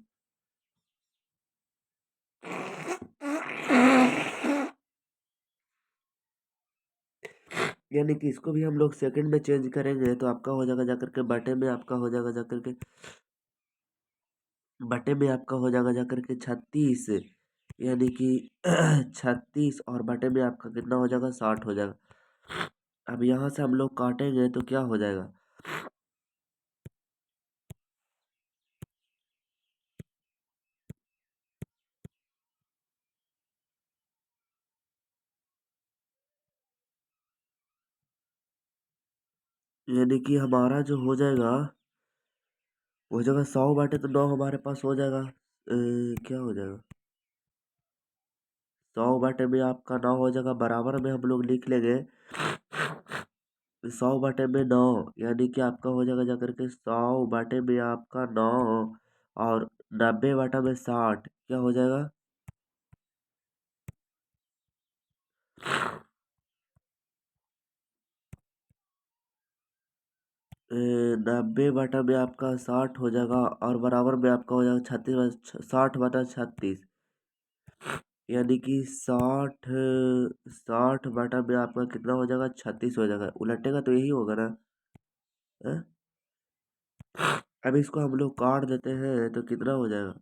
यानी कि इसको भी हम लोग सेकंड में चेंज करेंगे तो आपका हो जाएगा जाकर के बटे में आपका हो जाएगा जाकर के बटे में आपका हो जाएगा जाकर के 36, यानी कि 36, और बटे में आपका कितना हो जाएगा? 60 हो जाएगा। अब यहाँ से हम लोग काटेंगे तो क्या हो जाएगा? यानी कि हमारा जो हो जाएगा 100/9 हमारे पास हो जाएगा। क्या हो जाएगा, 100 में आपका 9 हो जाएगा, बराबर में हम लोग लिख लेंगे 100/9, यानी कि आपका हो जाएगा जाकर के 100 में आपका 9 और 90/60 क्या हो जाएगा। 90/60 हो जाएगा और बराबर में आपका हो जाएगा 60/36, यानी कि 60 में आपका कितना हो जाएगा, 36 हो जाएगा। उलटेगा तो यही होगा ना। हैं? अब इसको हम लोग काट देते हैं तो कितना हो जाएगा।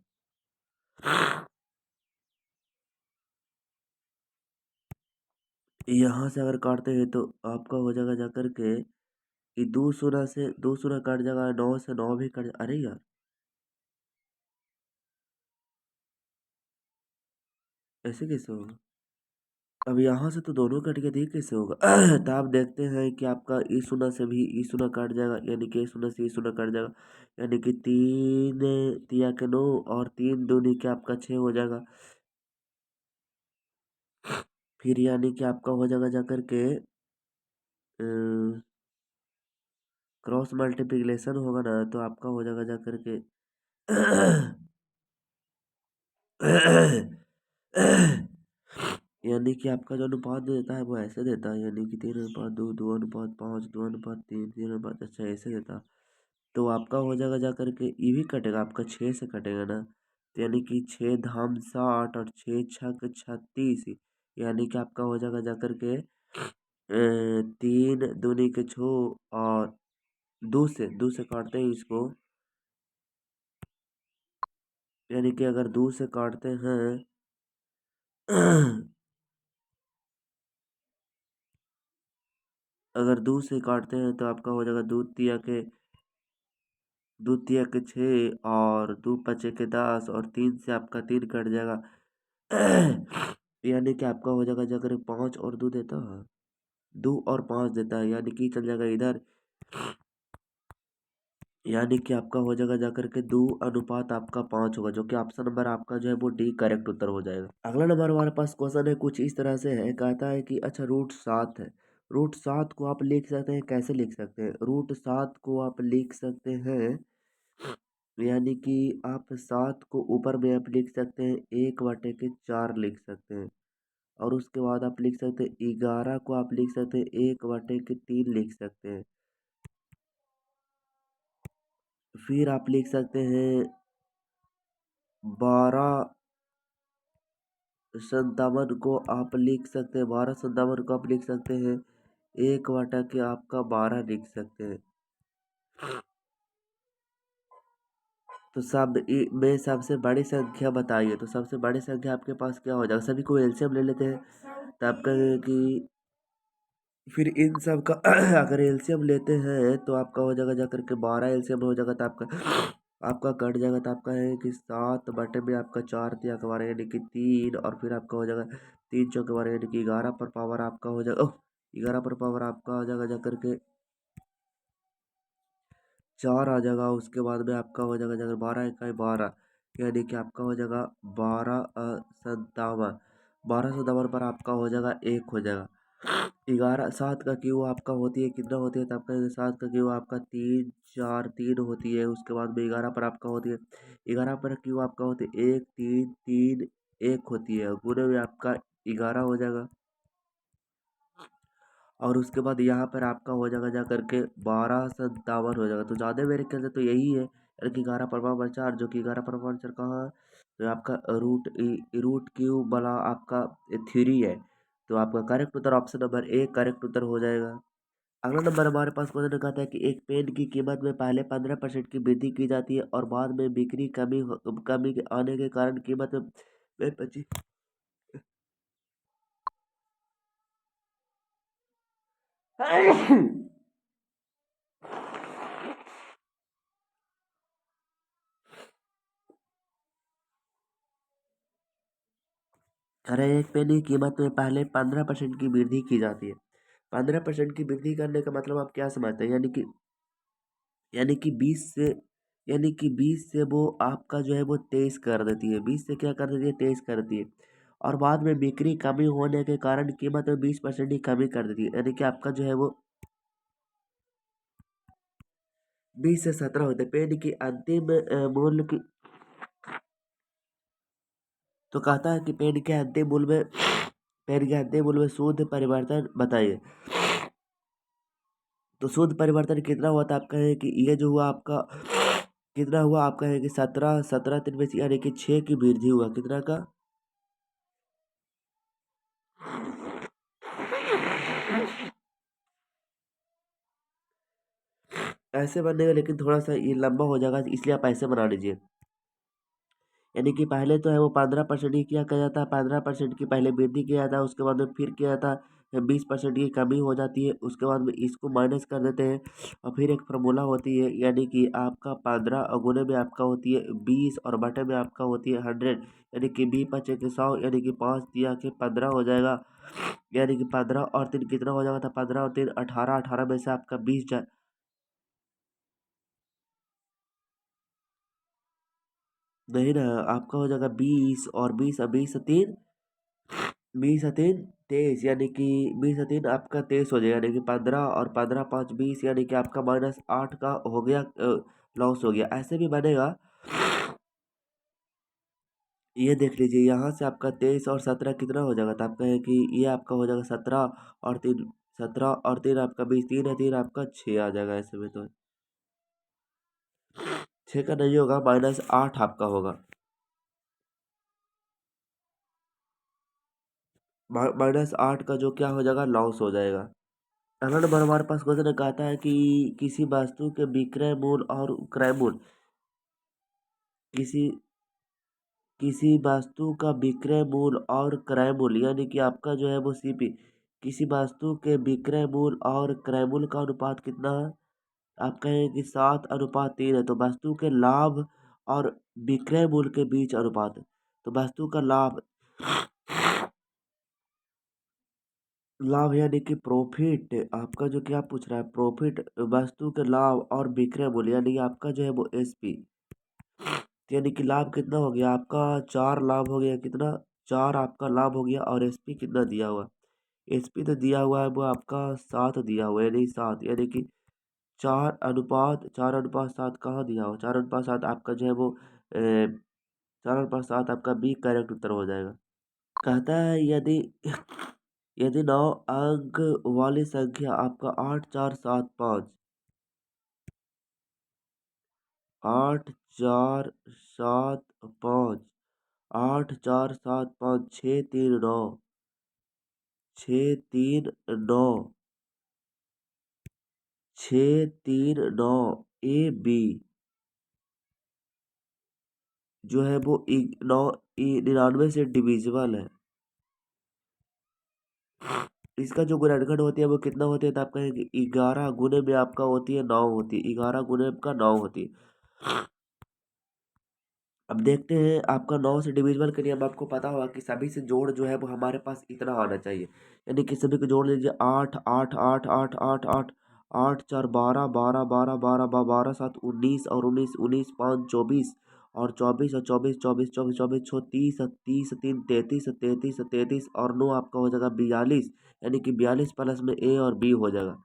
यहाँ से अगर काटते हैं तो आपका हो जाएगा जाकर के कि 2 शून्य कट जाएगा, 9 से 9 भी कट अरे यार, ऐसे कैसे होगा। अब यहाँ से तो दोनों कट के देख कैसे होगा। तो आप देखते हैं कि आपका ई शून्य से भी ई शून्य कट जाएगा, यानी कि ई शून्य से ई शून्य कट जाएगा, यानी कि 3 तिया के 9 और 3 दूनी के आपका 6 हो जाएगा। फिर यानी कि आपका हो जाएगा जाकर के क्रॉस मल्टीप्लिकेशन होगा ना, तो आपका हो जाएगा जाकर के यानी कि आपका जो अनुपात देता है वो ऐसे देता है, यानी कि 3:2, 2:5, 2:3, 3:, अच्छा ऐसे देता। तो आपका हो जाएगा जाकर के ये भी कटेगा, आपका 6 से कटेगा ना, तो यानी कि 6 धाम 60 और 6 छक 36, यानी कि आपका हो जाएगा जाकर के 3 दूनी के 6 और दो से काटते हैं इसको, यानी कि अगर 2 से काटते हैं अगर 2 से काटते हैं तो आपका हो जाएगा दो तिया के 6 और 2 5 के 10 और 3 से आपका 3 कट जाएगा। यानी कि आपका हो जाएगा जाकर 5 और 2 देता है, 2 और 5 देता है, यानी कि चल जाएगा इधर, यानी कि आपका हो जाएगा जाकर के 2 अनुपात आपका 5 होगा, जो कि ऑप्शन नंबर आपका जो है वो डी करेक्ट उत्तर हो जाएगा। अगला नंबर हमारे पास क्वेश्चन है कुछ इस तरह से है, कहता है कि अच्छा √7 है। √7 को आप लिख सकते हैं, कैसे लिख सकते हैं, √7 को आप लिख सकते हैं, यानी कि आप 7 को ऊपर में आप लिख सकते हैं 1/4 लिख सकते हैं, और उसके बाद आप लिख सकते हैं 11 को आप लिख सकते हैं 1/3 लिख सकते हैं। फिर आप लिख सकते हैं 12 57 को आप लिख सकते हैं, 12 57 को आप लिख सकते हैं 1/12 लिख सकते हैं। तो में सबसे बड़ी संख्या बताइए, तो सबसे बड़ी संख्या आपके पास क्या हो जाएगा, सभी को एलसीएम ले लेते हैं। तो आप कहेंगे कि फिर इन सब का अगर एलसीएम लेते हैं तो आपका हो जाएगा जाकर के 12 एलसीएम हो जाएगा, तो आपका कट जाएगा, तो आपका है कि 7/में आपका 4 तिया के 12 यानी कि 3, और फिर आपका हो जाएगा 3 चौके 12 यानी कि 11 पर पावर आपका हो जाएगा, 11 पर पावर आपका हो जाएगा जाकर के 4 आ जाएगा। उसके बाद में आपका हो जाएगा जाकर 12 × 1 = 12, यानी कि आपका हो जाएगा 12 × 57, 12 57 पर आपका हो जाएगा 1 हो जाएगा। 7 का क्यू आपका होती है कितना होती है, तो आपका 7 का क्यू आपका 3 4 3 होती है। उसके बाद में 11 पर आपका होती है, 11 पर क्यू आपका होती है 1 3 3 1 होती है, गुने में आपका 11 हो जाएगा। और उसके बाद यहाँ पर आपका हो जाएगा जा करके 12 57 हो जाएगा। तो ज़्यादा मेरे ख्याल से तो यही है, यानी कि 11 पर 4, जो कि 11 पर 4 कहाँ है, तो आपका √क्यू वाला आपका 3 है। तो आपका करेक्ट उत्तर ऑप्शन नंबर ए करेक्ट उत्तर हो जाएगा। अगला नंबर हमारे पास क्वेश्चन कहता है कि एक पेन की कीमत में पहले 15% की वृद्धि की जाती है और बाद में बिक्री कमी के आने के कारण कीमत में 25। अरे एक पेन की कीमत में पहले 15% की वृद्धि की जाती है, 15% की वृद्धि करने का मतलब आप क्या समझते हैं? यानी कि 20 से यानी कि 20 से वो आपका जो है वो 23 कर देती है। 20 से क्या कर देती है? 23 कर देती है। और बाद में बिक्री कमी होने के कारण कीमत में 20% की कमी कर देती है। यानी कि आपका जो है वो 20 से 17 होते हैं। पेन की अंतिम मूल्य की तो कहता है कि पेन के अंतिम मूल्य में शुद्ध परिवर्तन बताइए। तो शुद्ध परिवर्तन कितना हुआ था? आप कहें कि ये जो हुआ आपका कितना हुआ? आप कहें कि 17 3 में से यानी कि 6 की वृद्धि हुआ। कितना का? ऐसे बनेगा, लेकिन थोड़ा सा ये लंबा हो जाएगा, इसलिए आप ऐसे बना लीजिए। यानी कि पहले तो है वो 15% ही किया जाता है। 15% की पहले वृद्धि किया जाता है, उसके बाद में फिर किया जाता है 20% की कमी हो जाती है, उसके बाद में इसको माइनस कर देते हैं और फिर एक फार्मूला होती है। यानी कि आपका 15 गुने में आपका होती है 20 और बटे में आपका होती है 100। यानी कि 20 × 5 = 100, यानी कि 5 दिया के 15 हो जाएगा। यानी कि 15 और 3 कितना हो जाएगा था? 15 और 3 18, 18 में से आपका 20 जाए। नहीं ना, आपका हो जाएगा 20 और 20 20 और 3 23, यानी कि 20 और 3 आपका 23 हो जाएगा। यानी कि 15 और 15 5 20, यानी कि आपका -8 का हो गया, लॉस हो गया। ऐसे भी बनेगा। ये देख लीजिए, यहाँ से आपका 23 और 17 कितना हो जाएगा? तो आप कहें कि ये आपका हो जाएगा 17 और 3 आपका 20, 3 है 3 आपका 6 आ जाएगा। ऐसे में तो 6 का नहीं होगा, -8 आपका होगा। -8 का जो क्या हो जाएगा? लॉस हो जाएगा। अगला नंबर हमारे पास क्वेश्चन कहता है कि किसी वस्तु के विक्रय मूल्य और क्रय मूल्य किसी किसी वस्तु का विक्रय मूल्य और क्रय मूल्य, यानी कि आपका जो है वो सीपी, किसी वस्तु के विक्रय मूल्य और क्रय मूल्य का अनुपात कितना है? आप कहें कि 7:3 है। तो वस्तु के लाभ और विक्रय मूल्य के बीच अनुपात है। तो वस्तु का लाभ लाभ यानी कि प्रॉफिट, आपका जो क्या पूछ रहा है? प्रॉफिट, वस्तु के लाभ और विक्रय मूल्य, यानी कि आपका जो है वो एसपी। यानी कि लाभ कितना हो गया आपका? 4 लाभ हो गया। कितना? 4 आपका लाभ हो गया। और एसपी कितना दिया हुआ? एसपी तो दिया हुआ है वो आपका 7 दिया हुआ है, यानी 7, यानी कि 4:7 कहाँ दिया हुआ? 4:7 आपका जो है वो 4:7 आपका बी करेक्ट उत्तर हो जाएगा। कहता है यदि 9 अंक वाली संख्या आपका 8 4 7 5 639 ए बी जो है वो 99 से डिविजिबल है। इसका जो गुणनखंड होती है वो कितना होती है? तो आप कहेंगे 11 गुने में आपका होती है 9 होती है। 11 गुने का 9 होती है। अब देखते हैं आपका 9 से डिविजिबल के लिए। अब आपको पता होगा कि सभी से जोड़ जो है वो हमारे पास इतना आना चाहिए। यानी कि सभी को जोड़ लीजिए। 8 8 8 8 8 8 8 4 12 12 12 12 12 7 19 और 19 19 5 24 और 24 और 24 24 24 24 छो 30 30 3 33 33 33 और 9 आपका हो जाएगा 42। यानी कि 42 प्लस में ए और बी हो जाएगा।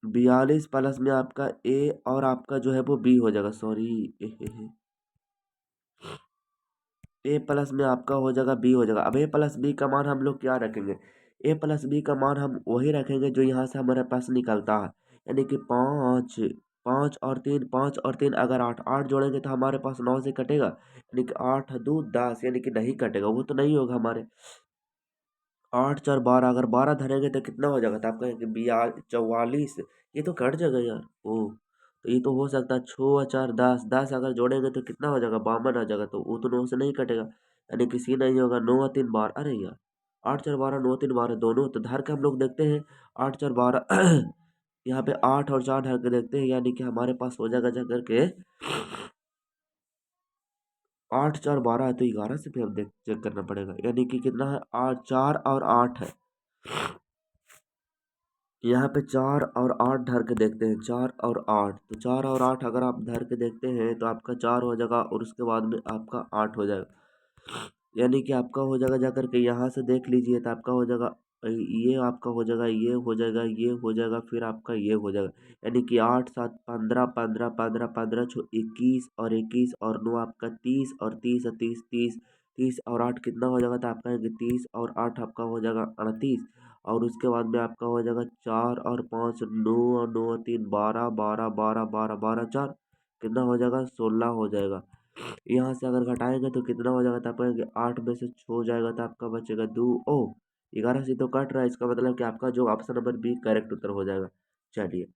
42 प्लस में आपका ए और आपका जो है वो बी हो जाएगा। सॉरी, ए प्लस में आपका हो जाएगा बी हो जाएगा। अब ए प्लस बी का मान हम लोग क्या रखेंगे? ए प्लस बी का मान हम वही रखेंगे जो यहाँ से हमारे पास निकलता है। यानी कि 5 और 3 अगर 8 8 जोड़ेंगे तो हमारे पास 9 से कटेगा। यानी कि 8 2 10, यानी कि नहीं कटेगा, वो तो नहीं होगा हमारे। 8 4 12, अगर 12 धरेंगे तो कितना हो जाएगा? तो आप कहेंगे 44। ये तो कट जाएगा यार। ओ, तो ये तो हो सकता है 6 4 10, 10 अगर जोड़ेंगे तो कितना हो जाएगा? 52 आ जाएगा। तो वो तो 9 से नहीं कटेगा, यानी किसी नहीं होगा। 9 3 12, अरे यार 8 4 12 9 3 12 दोनों तो धर के हम लोग देखते हैं। 8 4 12 यहाँ पे 8 और 4 धर के देखते हैं, यानी कि हमारे पास हो जाएगा जा करके 8 4 12 है, तो 11 से भी हम देख चेक करना पड़ेगा, यानी कि कितना है, 8 4 और 8 है। यहाँ पे 4 और 8 धर के देखते हैं, 4 और 8, तो 4 और 8 अगर आप धर के देखते हैं तो आपका 4 हो जाएगा और उसके बाद में आपका 8 हो जाएगा, यानी कि आपका हो जाएगा, जा करके यहाँ से देख लीजिए तो आपका हो जाएगा, ये आपका हो जाएगा, ये हो जाएगा, ये हो जाएगा, फिर आपका ये हो जाएगा, यानी कि 8 7 15 15 15 15 21 और 21 और 9 आपका 30 और 30 और 30 30 30 और 8 कितना हो जाएगा, तो आपका 30 और 8 आपका हो जाएगा 38, और उसके बाद में आपका हो जाएगा 4 और 5 9 और 9 और 3 12 12 12 12 12 4 कितना हो जाएगा, 16 हो जाएगा। यहाँ से अगर घटाएंगे तो कितना हो जाएगा, तो आपका 8 में से 6 हो जाएगा, तो आपका बचेगा 2 ओ 11 से तो कट रहा है, इसका मतलब कि आपका जो ऑप्शन नंबर बी करेक्ट उत्तर हो जाएगा। चलिए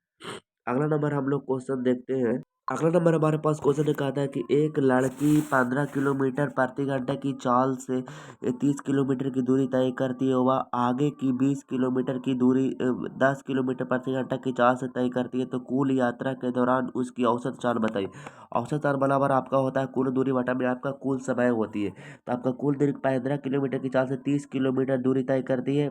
अगला नंबर हम लोग क्वेश्चन देखते हैं। अगला नंबर हमारे पास क्वेश्चन ये कहता है कि एक लड़की 15 किलोमीटर प्रति घंटा की चाल से 30 किलोमीटर की दूरी तय करती है, वह आगे की 20 किलोमीटर की दूरी 10 किलोमीटर प्रति घंटा की चाल से तय करती है, तो कुल यात्रा के दौरान उसकी औसत चाल बताइए। औसत चाल बराबर आपका होता है कुल दूरी बटा में आपका कुल समय होती है, तो आपका कुल दूरी 15 किलोमीटर की चाल से 30 किलोमीटर दूरी तय करती है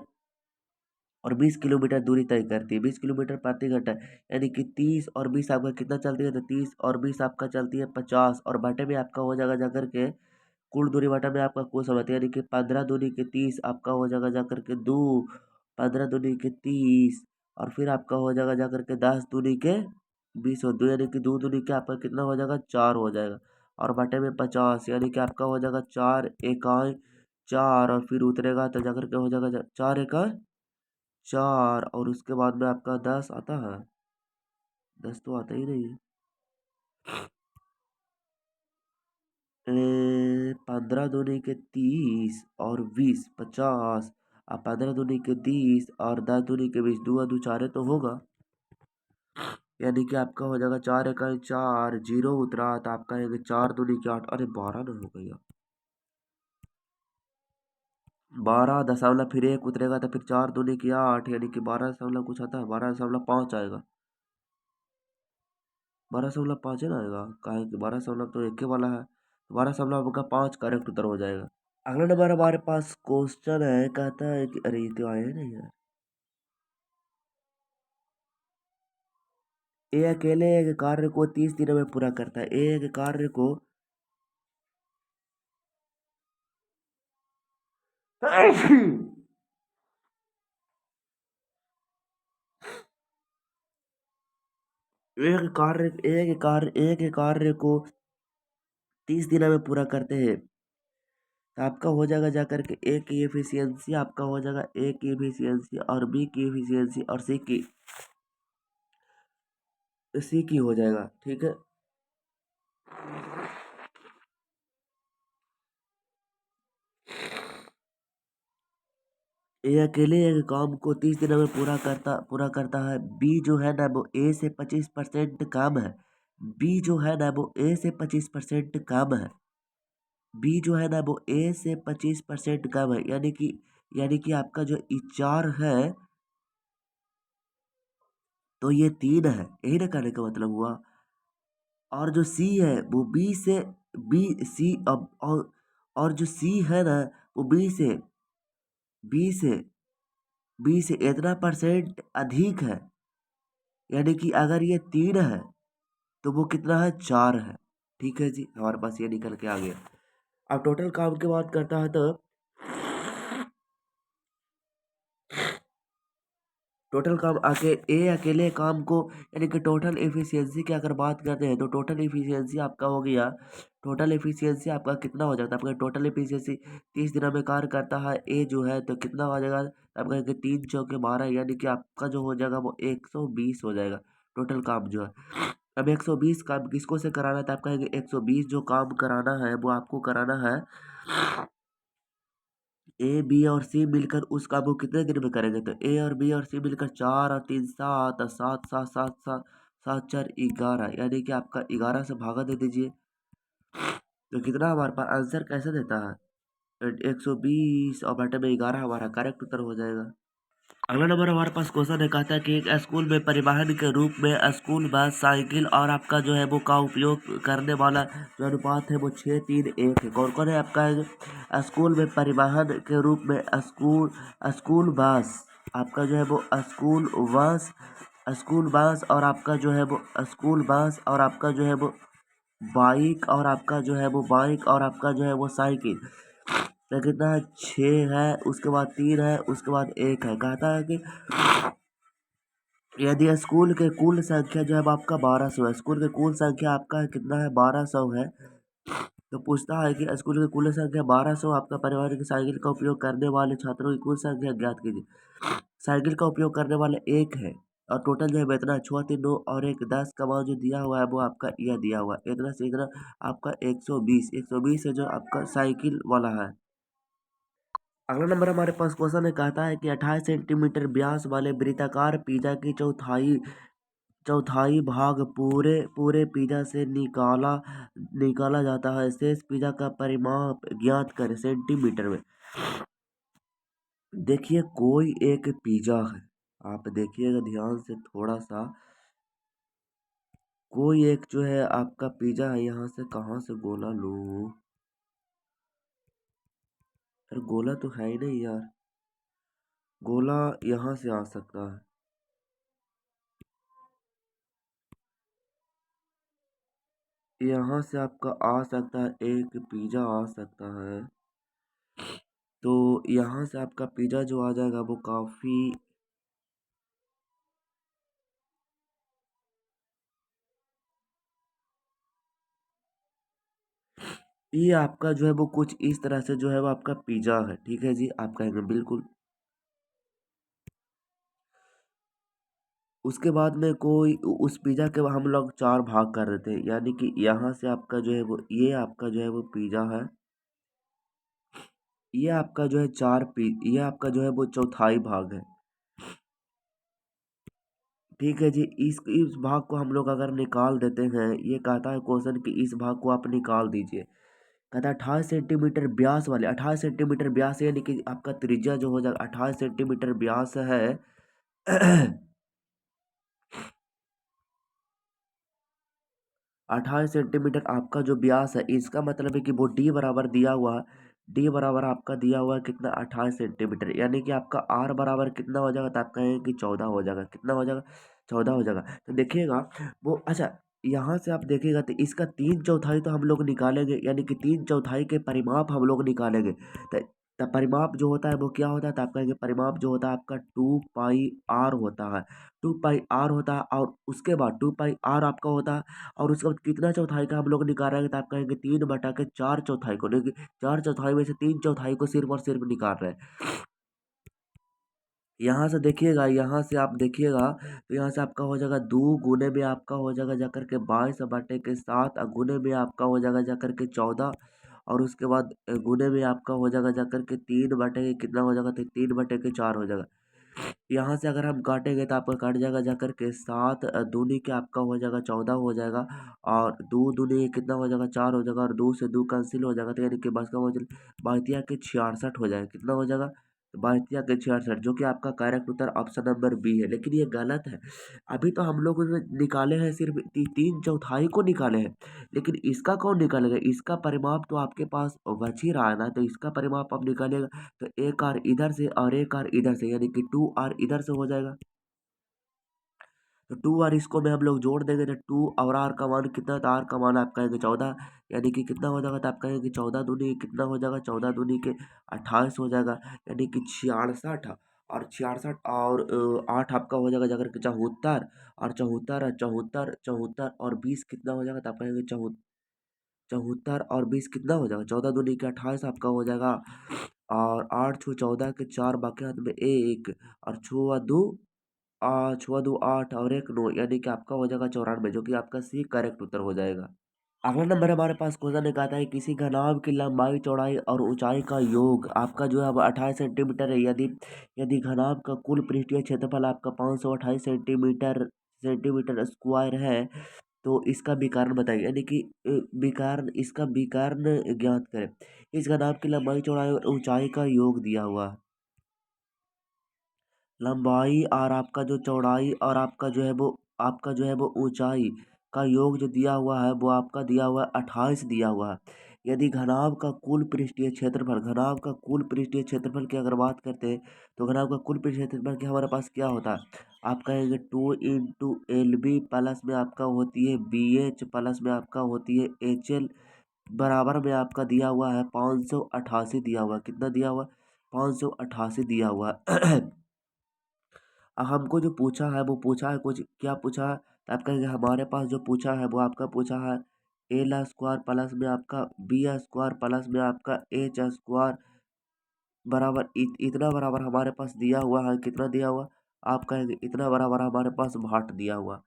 और 20 किलोमीटर दूरी तय करती है, 20 किलोमीटर प्रति घंटा, यानी कि 30 और 20 आपका कितना चलती है, तो 30 और 20 आपका चलती है 50, और बटे में आपका हो जाएगा जाकर के कुल दूरी बटा में आपका कुल समय, यानी कि 15 दूनी के 30 आपका हो जाएगा जाकर के 2, 15 दूनी के 30, और फिर आपका हो जाएगा जाकर के 10 दूनी के 20 और 2, यानी कि 2 दूनी के आपका कितना हो जाएगा, 4 हो जाएगा, और बटे में 50, यानी कि आपका हो जाएगा 4 इकाई 4, और फिर उतरेगा तो जाकर के हो जाएगा 4 इकाई 4, और उसके बाद में आपका 10 आता है, 10 तो आता ही नहीं है। 15 दूनी के 30 और 20 50, अब 15 दूनी के 30 और 10 दूनी के 20, दो दो चार तो होगा, यानी कि आपका हो जाएगा 4 इकाई 4, जीरो उतरा तो आपका है 4 दूनी के 8, अरे 12 ना हो गया, 12 दशमलव फिर एक उतरेगा तो फिर 4 दूनी की 8, यानी कि 12 दशमलव कुछ आता है, 12.5 आएगा, 12.5 है ना आएगा, कहा कि 12 तो एक के वाला है, 12.5 करेक्ट उत्तर हो जाएगा। अगला नंबर हमारे पास क्वेश्चन है, कहता है कि अरे ये तो आया ही नहीं यार, ये अकेले एक कार्य को 30 दिनों में पूरा करता है, एक कार्य को एक कार्य को 30 दिनों में पूरा करते हैं, तो आपका हो जाएगा जाकर के ए की एफिशिएंसी आपका हो जाएगा, ए की एफिशिएंसी और बी की एफिशिएंसी और सी की हो जाएगा, ठीक है। ये अकेले एक काम को 30 दिनों में पूरा करता है, बी जो है ना वो ए से 25% कम है, बी जो है ना वो ए से 25% कम है, बी जो है ना वो ए से 25% कम है, यानी कि आपका जो चार है तो ये 3 है, यही ना कहने का मतलब हुआ, और जो सी है वो बी से बी सी अब और जो सी है ना वो बी से बी से इतना परसेंट अधिक है, यानी कि अगर ये 3 है तो वो कितना है, 4 है, ठीक है जी, हमारे पास ये निकल के आ गया। अब टोटल काम की बात करता है तो टोटल काम आके ए अकेले काम को, यानी कि टोटल एफिशिएंसी की अगर बात करते हैं तो टोटल एफिशिएंसी आपका हो गया, टोटल एफिशिएंसी आपका कितना हो जाता है, आपका टोटल एफिशिएंसी 30 दिनों में कार्य करता है ए जो है, तो कितना हो जाएगा, आपका 3 चौके 12, यानी कि आपका जो हो जाएगा वो 120 हो जाएगा टोटल काम जो है। अब 120 काम किसको से कराना है, तो आप कहेंगे 120 जो काम कराना है वो आपको कराना है ए बी और सी मिलकर उस काम को कितने दिन में करेंगे, तो ए और बी और सी मिलकर 4 और 3 7 और 7 7 7 7 7 4 11, यानी कि आपका 11 से भागा दे दीजिए, तो कितना हमारे पास आंसर कैसे देता है, 120 और बटे में 11 हमारा करेक्ट उत्तर हो जाएगा। अगला नंबर हमारे पास क्वेश्चन है, कहता है कि एक स्कूल में परिवहन के रूप में स्कूल बस, साइकिल और आपका जो है वो का उपयोग करने वाला जो अनुपात है वो 6-3-1 है। कौन कौन है आपका है जो स्कूल में परिवहन के रूप में स्कूल स्कूल बस, आपका जो है वो स्कूल बस और आपका जो है वो स्कूल बस और आपका जो है वो बाइक और आपका जो है वो बाइक और आपका जो है वो साइकिल। तो कितना है, 6 है, उसके बाद 3 है, उसके बाद 1 है। कहता है कि यदि स्कूल के कुल संख्या जो है वो आपका 1200 है, स्कूल के कुल संख्या आपका कितना है, 1200 है। तो पूछता है कि स्कूल की कुल संख्या 1200, आपका परिवार की साइकिल का उपयोग करने वाले छात्रों की कुल संख्या ज्ञात कीजिए। साइकिल का उपयोग करने वाले 1 है और टोटल जो है वो इतना 6 3 9 और एक 10 का मान जो दिया हुआ है वो आपका यह दिया हुआ है, इतना से इतना आपका 120 है जो आपका साइकिल वाला है। अगला नंबर हमारे पास क्वेश्चन है, कहता है कि 28 सेंटीमीटर व्यास वाले वृत्ताकार पिज्जा की चौथाई चौथाई भाग पूरे पूरे पिज्जा से निकाला निकाला जाता है, शेष पिज्जा का परिमाप ज्ञात करें सेंटीमीटर में। देखिए कोई एक पिज्जा है, आप देखिएगा ध्यान से थोड़ा सा, कोई एक जो है आपका पिज्जा है, यहाँ से कहाँ से गोला लूँ, अरे गोला तो है ही नहीं यार, गोला यहाँ से आ सकता है, यहाँ से आपका आ सकता है, एक पिज्जा आ सकता है। तो यहाँ से आपका पिज्जा जो आ जाएगा वो काफ़ी, ये आपका जो है वो कुछ इस तरह से जो है वो आपका पिज्जा है, ठीक है जी, आप कहेंगे बिल्कुल। उसके बाद में कोई उस पिज्जा के हम लोग 4 भाग कर देते हैं, यानी कि यहाँ से आपका जो है वो ये आपका जो है वो पिज्जा है, ये आपका जो है ये आपका जो है वो चौथाई भाग है, ठीक है जी। इस भाग को हम लोग अगर निकाल देते हैं, ये कहता है क्वेश्चन कि इस भाग को आप निकाल दीजिए। कहता है 28 सेंटीमीटर व्यास वाले, 28 सेंटीमीटर व्यास यानी कि आपका त्रिज्या जो हो जाएगा 28 सेंटीमीटर व्यास है। 28 सेंटीमीटर आपका जो व्यास है, इसका मतलब है कि वो डी बराबर दिया हुआ है, डी बराबर आपका दिया हुआ है कितना, 28 सेंटीमीटर, यानी कि आपका आर बराबर कितना हो जाएगा, तो आप कहेंगे कि 14 हो जाएगा, कितना हो जाएगा, 14 हो जाएगा। तो देखिएगा वो, अच्छा यहाँ से आप देखिएगा तो इसका 3/4 तो हम लोग निकालेंगे, यानी कि 3/4 के परिमाप हम लोग निकालेंगे। तो परिमाप जो होता है वो क्या होता है, तो आप कहेंगे परिमाप जो होता है आपका 2 पाई आर होता है, 2 पाई आर होता है, और उसके बाद 2 पाई आर आपका होता है, और उसके बाद कितना चौथाई का हम लोग निकालेंगे, तो आप कहेंगे 3/4 को, लेकिन 4/4 में से 3/4 को सिर्फ और सिर्फ निकाल रहे हैं। यहाँ से देखिएगा, यहाँ से आप देखिएगा तो यहाँ से आपका हो जाएगा 2 गुने में आपका हो जाएगा जाकर के 22/7, और गुने में आपका हो जाएगा जाकर के 14, और उसके बाद गुने में आपका हो जाएगा जाकर के 3 बटे कितना हो जाएगा, तो 3/4 हो जाएगा। यहाँ से अगर हम काटेंगे तो आपका कट जाएगा जाकर के 7, दूनी के आपका हो जाएगा 14 हो जाएगा, और 2 दूनी कितना हो जाएगा, 4 हो जाएगा, और 2 से 2 कैंसिल हो जाएगा, तो यानी कि बस का हो जाएगा 22 के 66 हो जाएगा, कितना हो जाएगा, 22 के 66, जो कि आपका करेक्ट उत्तर ऑप्शन नंबर बी है। लेकिन ये गलत है, अभी तो हम लोग ने निकाले हैं सिर्फ 3/4 को निकाले हैं, लेकिन इसका कौन निकालेगा, इसका परिमाप तो आपके पास बच ही रहा है ना, तो इसका परिमाप आप निकालेगा, तो एक आर इधर से और एक आर इधर से, यानी कि 2 आर इधर से हो जाएगा। तो 2 आर इसको में हम लोग जोड़ देंगे, तो 2 और आर का मान कितना, तो आर का मान आप कहेंगे 14, यानी कि कितना हो जाएगा, तो आप कहेंगे 14 दूनी कितना हो जाएगा, 14 दूनी के 28 हो जाएगा, यानी कि 66, और 66 और 8 आपका हो जाएगा जाकर के 74, और 74 और 20 कितना हो जाएगा, तो आप कहेंगे 74 और 20 कितना हो जाएगा, 14 दूनी के 28 आपका हो जाएगा, और 8 छू 14 के 4 बाकी हाथ में 1, और छुआ दो 8 और 1 9, यानी कि आपका हो जाएगा 94, जो कि आपका सी करेक्ट उत्तर हो जाएगा। अगला नंबर हमारे पास क्वेश्चन एक आता है, किसी घनाभ की लंबाई चौड़ाई और ऊंचाई का योग आपका जो है अब 28 सेंटीमीटर है, यदि यदि घनाभ का कुल पृष्ठीय क्षेत्रफल आपका 528 सेंटीमीटर स्क्वायर है, तो इसका विकर्ण बताइए, यानी कि इसका विकर्ण ज्ञात करें। इस घनाभ की लंबाई चौड़ाई और ऊंचाई का योग दिया हुआ है। लंबाई और आपका जो चौड़ाई और आपका जो है वो ऊंचाई का योग जो दिया हुआ है वो आपका दिया हुआ है 28 दिया हुआ है। यदि घनाभ का कुल पृष्ठीय क्षेत्रफल की अगर बात करते हैं तो घनाभ का कुल पृष्ठीय क्षेत्रफल के हमारे पास क्या होता है। आप कहेंगे 2 × LB प्लस में आपका होती है BH प्लस में आपका होती है HL बराबर में आपका दिया हुआ है 588 दिया हुआ है। कितना दिया हुआ है? 588 दिया हुआ है। हमको जो पूछा है वो पूछा है कुछ क्या पूछा है, तो आप कहेंगे हमारे पास जो पूछा है वो आपका पूछा है एल स्क्वायर प्लस में आपका बी स्क्वायर प्लस में आपका एच स्क्वायर बराबर इतना बराबर हमारे पास दिया हुआ है। कितना दिया हुआ? आप कहेंगे इतना बराबर हमारे पास भाट दिया हुआ।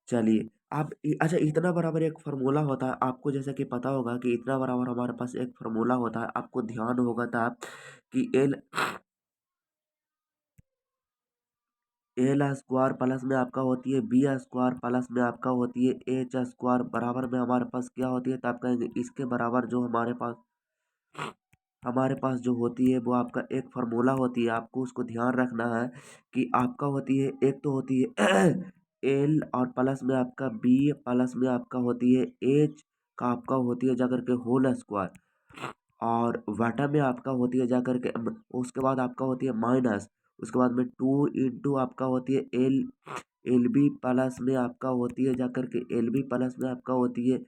चलिए आप अच्छा इतना बराबर एक फार्मूला होता है आपको जैसे कि पता होगा कि इतना बराबर हमारे पास एक फार्मूला होता है। आपको ध्यान होगा था कि एल स्क्वायर प्लस में आपका होती है बी स्क्वायर प्लस में आपका होती है एच स्क्वायर बराबर में हमारे पास क्या होती है। तो आप कहेंगे इसके बराबर जो हमारे पास जो होती है वो आपका एक फार्मूला होती है। आपको उसको ध्यान रखना है कि आपका होती है एक तो होती है एल और प्लस में आपका बी प्लस में आपका होती है एच का आपका होती है जाकर के होल स्क्वायर और वाटा में आपका होती है जाकर के उसके बाद आपका होती है माइनस उसके बाद में 2 × आपका होती है LB प्लस में आपका होती है जाकर के LB प्लस में आपका होती है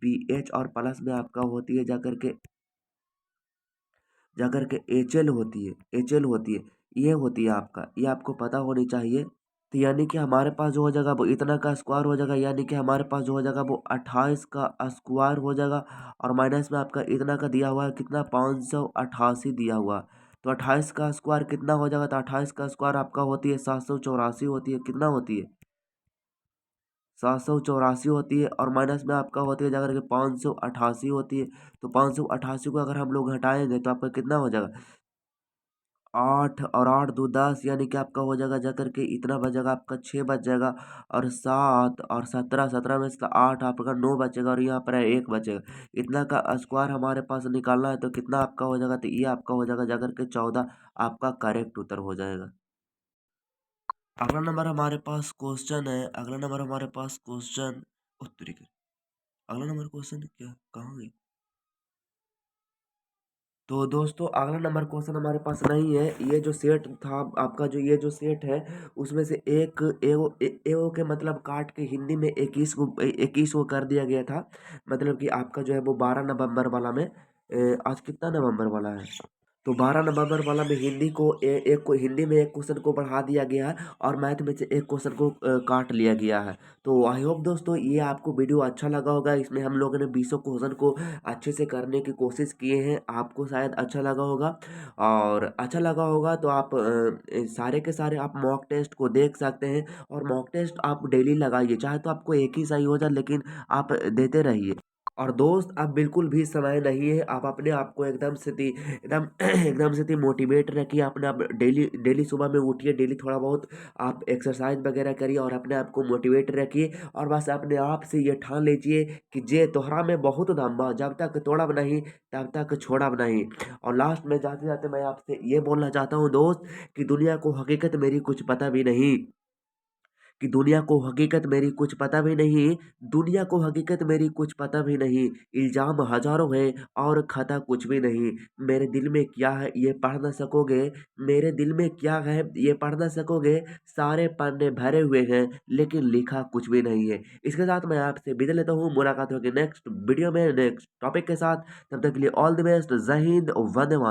BH और प्लस में आपका होती है जाकर के HL होती है। ये होती है आपका, ये आपको पता होनी चाहिए। तो यानी कि हमारे पास जो हो जाएगा वो इतना का स्क्वायर हो जाएगा, यानी कि हमारे पास जो हो जाएगा वो 28 का स्क्वायर हो जाएगा और माइनस में आपका इतना का दिया हुआ है कितना 588 दिया हुआ। तो 28 का स्क्वायर कितना हो जाएगा, तो 28 का स्क्वायर आपका होती है 784 होती है। कितना होती है? 784 होती है और माइनस में आपका होती है जाकर के 588 होती है। तो 588 को अगर हम लोग घटाएंगे तो आपका कितना हो जाएगा 8 और 8 2 10, यानी कि आपका हो जाएगा जाकर के इतना बचेगा आपका 6 बच जाएगा और 7 और 17 17 में से 8 आपका 9 बचेगा और यहाँ पर है 1 बचेगा। इतना का स्क्वायर हमारे पास निकालना है तो कितना आपका हो जाएगा, तो ये आपका हो जाएगा जाकर के 14 आपका करेक्ट उत्तर हो जाएगा। अगला नंबर हमारे पास क्वेश्चन उत्तरी के अगला नंबर क्वेश्चन क्या कहाँ गई। तो दोस्तों अगला नंबर क्वेश्चन हमारे पास नहीं है। ये जो सेट था आपका जो ये जो सेट है उसमें से एक एओ एओ के मतलब काट के हिंदी में 21 को कर दिया गया था। मतलब कि आपका जो है वो 12 नवंबर वाला में आज कितना नवंबर वाला है, तो 12 नवंबर वाला में हिंदी को एक को हिंदी में एक क्वेश्चन को बढ़ा दिया गया है और मैथ में से एक क्वेश्चन को काट लिया गया है। तो आई होप दोस्तों ये आपको वीडियो अच्छा लगा होगा। इसमें हम लोगों ने 20 क्वेश्चन को अच्छे से करने की कोशिश किए हैं। आपको शायद अच्छा लगा होगा और अच्छा लगा होगा तो आप सारे के सारे आप मॉक टेस्ट को देख सकते हैं और मॉक टेस्ट आप डेली लगाइए। चाहे तो आपको एक ही सही हो जाए लेकिन आप देते रहिए। और दोस्त आप बिल्कुल भी समय नहीं है, आप अपने आप को एकदम एकदम से मोटिवेट रखिए। अपने आप डेली डेली सुबह में उठिए, डेली थोड़ा बहुत आप एक्सरसाइज वगैरह करिए और अपने आप को मोटिवेट रखिए और बस अपने आप से ये ठान लीजिए कि जे तोहरा में बहुत दम बा, जब तक तोड़ब नहीं तब तक छोड़ब नहीं। और लास्ट में जाते जाते मैं आपसे ये बोलना चाहता हूँ दोस्त कि दुनिया को हकीकत मेरी कुछ पता भी नहीं कि दुनिया को हकीकत मेरी कुछ पता भी नहीं, दुनिया को हकीकत मेरी कुछ पता भी नहीं। इल्ज़ाम हज़ारों हैं और खता कुछ भी नहीं। मेरे दिल में क्या है ये पढ़ ना सकोगे, मेरे दिल में क्या है ये पढ़ ना सकोगे। सारे पन्ने भरे हुए हैं लेकिन लिखा कुछ भी नहीं है। इसके साथ मैं आपसे विदा लेता हूँ। मुलाकात होगी नेक्स्ट वीडियो में नेक्स्ट टॉपिक के साथ। तब तक के लिए ऑल द बेस्ट। जय हिंद, वंदे मातरम।